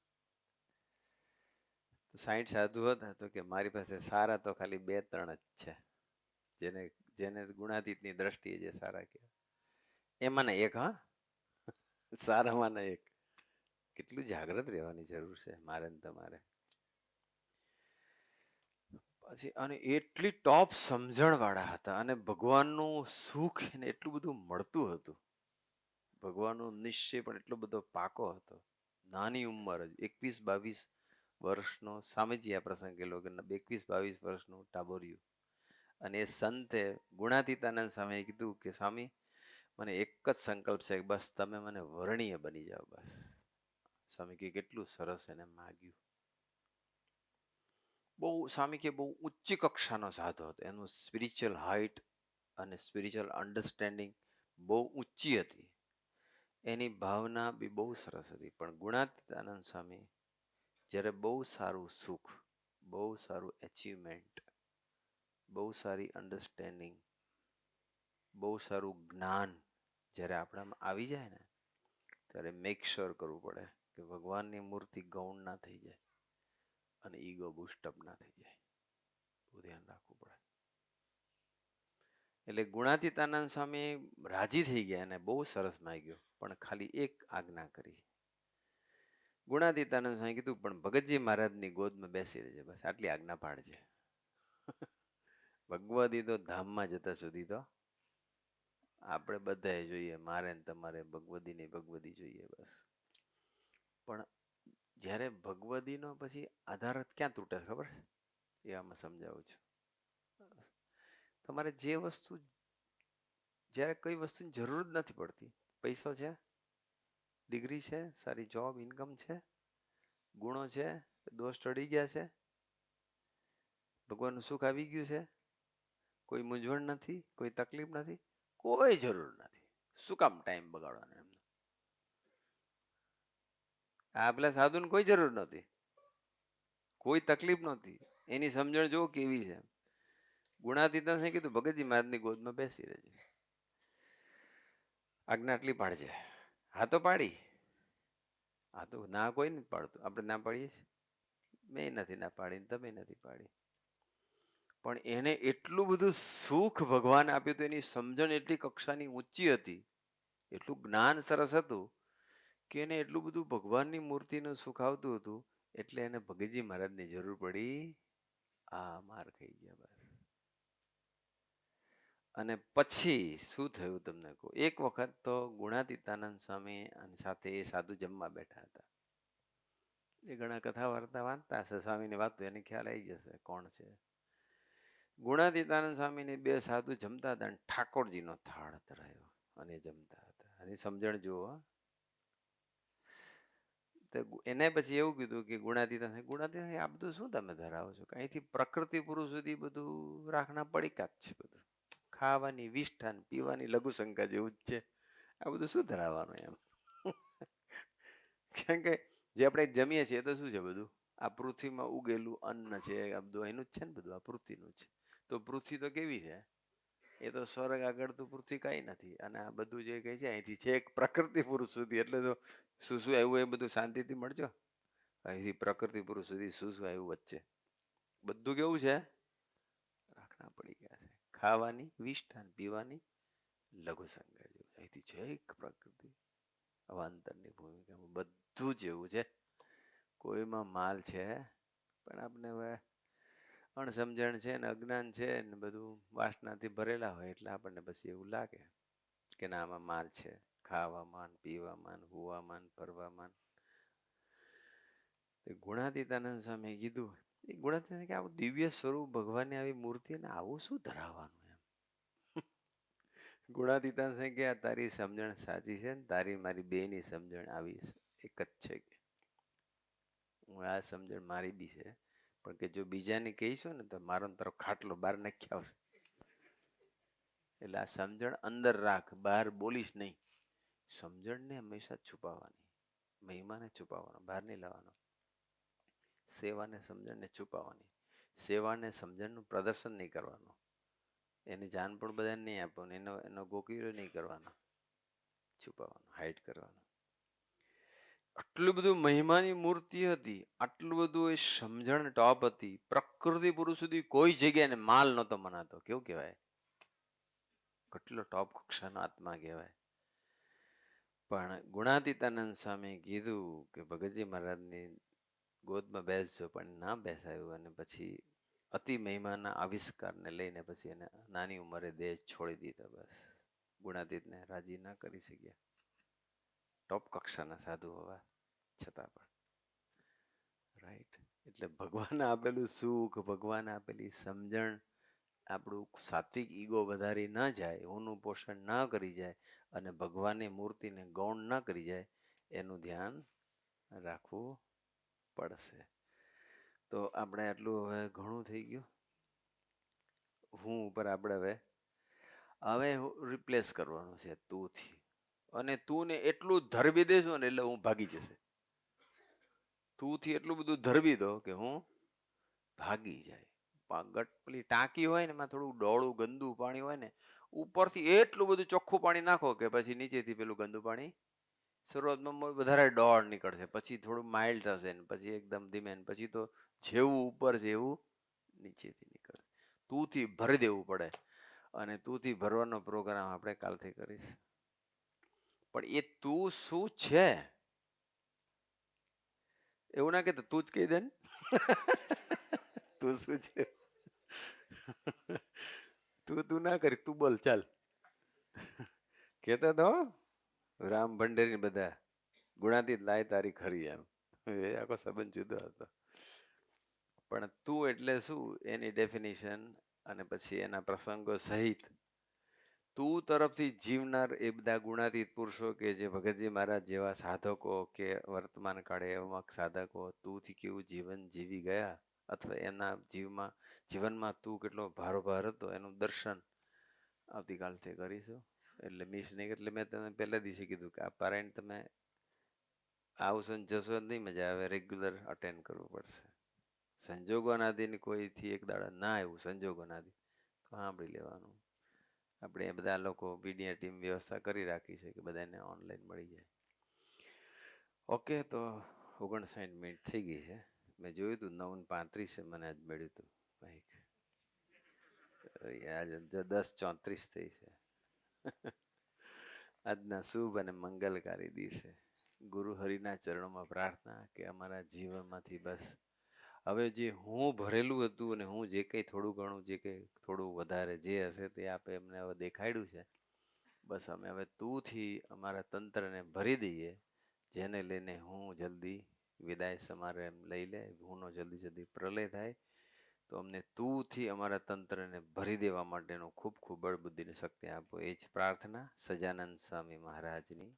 તો 60 સાધુ હતા. તો કે મારી પાસે સારા તો ખાલી 2-3 જ છે, જેને જેને ગુણાતીતની દ્રષ્ટિએ જે સારા કહેવાય. એમાંના એક, હા, સારામાંના એક. કેટલું જાગ્રત રહેવાની જરૂર છે મારે ને તમારે. પછી અને એટલી ટોપ સમજણ વાળા હતા અને ભગવાનનું સુખ એને એટલું બધું મળતું હતું. ભગવાનનો નિશ્ચય પણ એટલો બધો પાકો હતો. નાની ઉંમર જ 21-22 વર્ષનો સ્વામીજી આ પ્રસંગે લોકો 21-22 વર્ષનું ટાબોર્યું. અને એ સંતે ગુણાતીતાનંદ સ્વામીએ કીધું કે સ્વામી મને એક જ સંકલ્પ છે, બસ તમે મને વર્ણીય બની જાઓ બસ. સ્વામી કે કેટલું સરસ એને માગ્યું. બહુ સ્વામી કે બહુ ઉચ્ચ કક્ષાનો સાધુ હતો. એનું સ્પિરિચ્યુઅલ હાઇટ અને સ્પિરિચ્યુઅલ અન્ડરસ્ટેન્ડિંગ બહુ ઊંચી હતી. એની ભાવના બી બહુ સરસ હતી. પણ ગુણાતીતાનંદ સ્વામી જ્યારે બહુ સારું સુખ, બહુ સારું એચિવમેન્ટ, બહુ સારી અન્ડરસ્ટેન્ડિંગ, બહુ સારું જ્ઞાન જ્યારે આપણામાં આવી જાય ને, ત્યારે મેક શ્યોર કરવું પડે કે ભગવાનની મૂર્તિ ગૌણ ના થઈ જાય અને ઈગો બુસ્ટઅપ ના થઈ જાય. બહુ ધ્યાન રાખવું પડે. એટલે ગુણાતીતાનંદ સ્વામી રાજી થઈ ગયા અને બહુ સરસ માગ્યું, પણ ખાલી એક આજ્ઞા કરી. ગુણાતીતાનંદ સ્વામી કીધું પણ ભગતજી મહારાજની ગોદમાં બેસી રહેજે, બસ આટલી આજ્ઞા પાડજે. ભગવદી તો ધામમાં જતા સુધી તો આપણે બધાએ જોઈએ, મારે ને તમારે ભગવદી જોઈએ બસ. પણ જ્યારે ભગવદીનો પછી આધાર ક્યાં તૂટે ખબર? એ આમાં સમજાવું છું. તમારે જે વસ્તુ જ્યારે કઈ વસ્તુની જરૂર જ નથી પડતી, પૈસો છે, ડિગ્રી છે, સારી જોબ, ઇન્કમ છે, ગુણો છે, દોષ ટળી ગયા છે, ભગવાનનું સુખ આવી ગયું છે, કોઈ મૂંઝવણ નથી, કોઈ તકલીફ નથી, કોઈ જરૂર નથી. શું કામ ટાઈમ બગાડવાનો એમનો? આ પેલા સાધુને કોઈ જરૂર નહોતી, કોઈ તકલીફ નહોતી. એની સમજણ જો કેવી છે. ગુણાતીતાને કીધું ભગતજી મહારાજની ગોદમાં બેસી રહેજે, આજ્ઞા આટલી પાડજે. હા તો પાડી. હા તો ના કોઈ નથી પાડતું, આપણે ના પાડીએ છીએ. મેં નથી ના પાડી, તમે નથી પાડી. પણ એને એટલું બધું સુખ ભગવાન આપ્યું હતું, એની સમજણ એટલી કક્ષાની ઊંચી હતી, એટલું જ્ઞાન સરસ હતું કે એને એટલું બધું ભગવાનની મૂર્તિનું સુખ આવતું હતું. એટલે એને ભગતજી મહારાજની જરૂર પડી. આ માર ખાઈ ગયા બસ. અને પછી શું થયું તમને કહું. એક વખત તો ગુણાતીતાનંદ સ્વામી સાથે એ સાધુ જમવા બેઠા હતા. એ ઘણા કથા વાર્તા વાંચતા હશે, સ્વામીની વાતો એને ખ્યાલ આવી જશે કોણ છે. ગુણાતીતાનંદ સ્વામીને 2 સાધુ જમતા હતા અને ઠાકોરજીનો થાળ ધરાયો અને જમતા હતા. અને સમજણ જુઓ. તો એને પછી એવું કીધું કે ગુણાતીતાન આ બધું શું તમે ધરાવો છો? અહીંથી પ્રકૃતિ પુરુષ સુધી બધું રાખના પડીકા જ છે. બધું ખાવાની વિષ્ઠાન પીવાની લઘુશંકા જેવું જ છે. આ બધું શું ધરાવવાનું એમ. કારણ કે જે આપણે જમીએ છીએ તો શું છે બધું આ પૃથ્વીમાં ઉગેલું અન્ન છે, આ બધું એનું જ છે ને, બધું આ પૃથ્વીનું જ છે. તો પૃથ્વી તો કેવી છે, એ તો સ્વર્ગ આગળ તો પૃથ્વી કાંઈ નથી. અને આ બધું જે કહે છે અહીંથી છે એક પ્રકૃતિ પુરુષ સુધી, એટલે તો શું શું આવ્યું એ બધું શાંતિથી મળજો. અહીંથી પ્રકૃતિ પુરુષ સુધી શું શું આવ્યું વચ્ચે બધું કેવું છે, રાખના પડી ગયા છે. ખાવાની વિષ્ઠાન, પીવાની લઘુ સંજ્ઞા જેવું. અહીંથી છે એક પ્રકૃતિ અવાંતરની ભૂમિકામાં બધું જ એવું છે. કોઈમાં માલ છે, પણ આપણે હવે અણસમજણ છે ને અજ્ઞાન છે ને બધું વાસનાથી ભરેલા હોય એટલે આપણને પછી એવું લાગે કે ના આમાં માલ છે. ખાવામાં, પીવામાં, હુવામાં, ફરવામાં. ગુણાતીતાનંદ સ્વામી કીધું, એ ગુણાતીતાનંદ કે આવું દિવ્ય સ્વરૂપ ભગવાનની આવી મૂર્તિ ને આવું શું ધરાવવાનું એમ. ગુણાતીતાનંદ સ્વામી કે આ તારી સમજણ સાચી છે ને તારી મારી બેની સમજણ આવી એક જ છે કે હું આ સમજણ મારી બી છે, પણ કે જો બીજાની કહીશું ને તો મારો તારો ખાટલો બહાર નાખી આવશે. એટલે આ સમજણ અંદર રાખ, બહાર બોલીશ નહીં. સમજણને હંમેશા છુપાવવાની, મહિમાને છુપાવવાનો, બહાર નહીં લાવવાનો. સેવાને સમજણને છુપાવવાની, સેવાને સમજણનું પ્રદર્શન નહીં કરવાનું, એની જાણ પણ બધાને નહીં આપવાનું, એનો એનો ગોકીરો નહીં કરવાનો, છુપાવવાનો, હાઇડ કરવાનો. આટલું બધું મહિમાની મૂર્તિ હતી, આટલું બધું એ સમજણ ટોપ હતી. પ્રકૃતિ પુરુષ સુધી કોઈ જગ્યાએ માલ નહોતો મનાતો. કેવું કહેવાય, કેટલો ટોપ કક્ષાનો આત્મા કહેવાય. પણ ગુણાતીતાનંદ સ્વામી કીધું કે ભગતજી મહારાજની ગોદમાં બેસજો, પણ ના બેસાયું. અને પછી અતિ મહિમાના આવિષ્કારને લઈને પછી એને નાની ઉંમરે દેહ છોડી દીધો. બસ ગુણાતીતને રાજી ના કરી શક્યા, ટોપ કક્ષાના સાધુ હોવા છતાં પણ. રાઈટ. એટલે ભગવાન આપેલું સુખ, ભગવાન આપેલી સમજણ આપણું સાત્વિક ઈગો વધારી ન જાય, ઊનું પોષણ ન કરી જાય અને ભગવાનની મૂર્તિને ગૌણ ન કરી જાય, એનું ધ્યાન રાખવું પડશે. તો આપણે આટલું હવે ઘણું થઈ ગયું. હું ઉપર આપણે હવે રિપ્લેસ કરવાનું છે તુંથી. અને તું ને એટલું ધરબી દેશો ને એટલે હું ભાગી જશે. તુંથી એટલું બધું ધરબી દો કે હું ભાગી જાય. પેલી ટાંકી હોય ને એમાં થોડું ડોળું ગંદુ પાણી હોય ને, ઉપરથી એટલું બધું ચોખ્ખું પાણી નાખો કે પછી નીચેથી પેલું ગંદુ પાણી શરૂઆતમાં વધારે ડોળ નીકળશે, પછી થોડું માઇલ્ડ થશે ને પછી એકદમ ધીમે, પછી તો જેવું ઉપર છે એવું નીચેથી નીકળશે. તુંથી ભરી દેવું પડે. અને તુંથી ભરવાનો પ્રોગ્રામ આપણે કાલથી કરીશ. પણ એ તું શું છે એવું ના કહેતો, તું જ કહી દે ને. તું શું છે તું ના કરી, તું બોલ ચાલ. કેતા તો રામ ભંડેરી બધા ગુણાતીત લાય તારી ખરી એમ. એ આખો સંબંધ જુદો હતો. પણ તું એટલે શું એની ડેફિનેશન અને પછી એના પ્રસંગો સહિત તું તરફથી જીવનાર એ બધા ગુણાતીત પુરુષો કે જે ભગતજી મહારાજ જેવા સાધકો કે વર્તમાન કાળે એવા સાધકો તુંથી કેવું જીવન જીવી ગયા, અથવા એના જીવનમાં તું કેટલો ભારોભાર હતો એનું દર્શન આવતીકાલથી કરીશું. એટલે મિસ નહીં. એટલે મેં તને પહેલા દિવસે કીધું કે આ પારાયણ તમે આવશો ને જશો નહીં મજા આવે, રેગ્યુલર અટેન્ડ કરવું પડશે. સંજોગોનાદીની કોઈથી એક દાડા ના આવ્યું સંજોગોનાદી તો સાંભળી લેવાનું. આપણે એ બધા લોકો મીડિયા ટીમ વ્યવસ્થા કરી રાખી છે કે બધાને ઓનલાઈન મળી જાય. ઓકે, તો 59 મિનિટ થઈ ગઈ છે. મેં જોયું હતું 9:35 મને આજ મળ્યું હતું બાઈક. આજે 10:34 થઈ છે. આજના શુભ અને મંગલકારી દિવસે ગુરુ હરિના ચરણોમાં પ્રાર્થના કે અમારા જીવનમાંથી બસ હવે જે હું ભરેલું હતું અને હું જે કંઈ થોડું ઘણું જે કંઈ થોડું વધારે જે હશે તે આપે એમને હવે દેખાડ્યું છે. બસ અમે હવે તુંથી અમારા તંત્રને ભરી દઈએ, જેને લઈને હું જલ્દી વિદાય સમારે એમ લઈ લે, હુંનો જલ્દી પ્રલય થાય. તો અમને તુંથી અમારા તંત્રને ભરી દેવા માટેનો ખૂબ ખૂબ બળ બુદ્ધિની શક્તિ આપો. એ જ પ્રાર્થના સજાનંદ સ્વામી મહારાજની.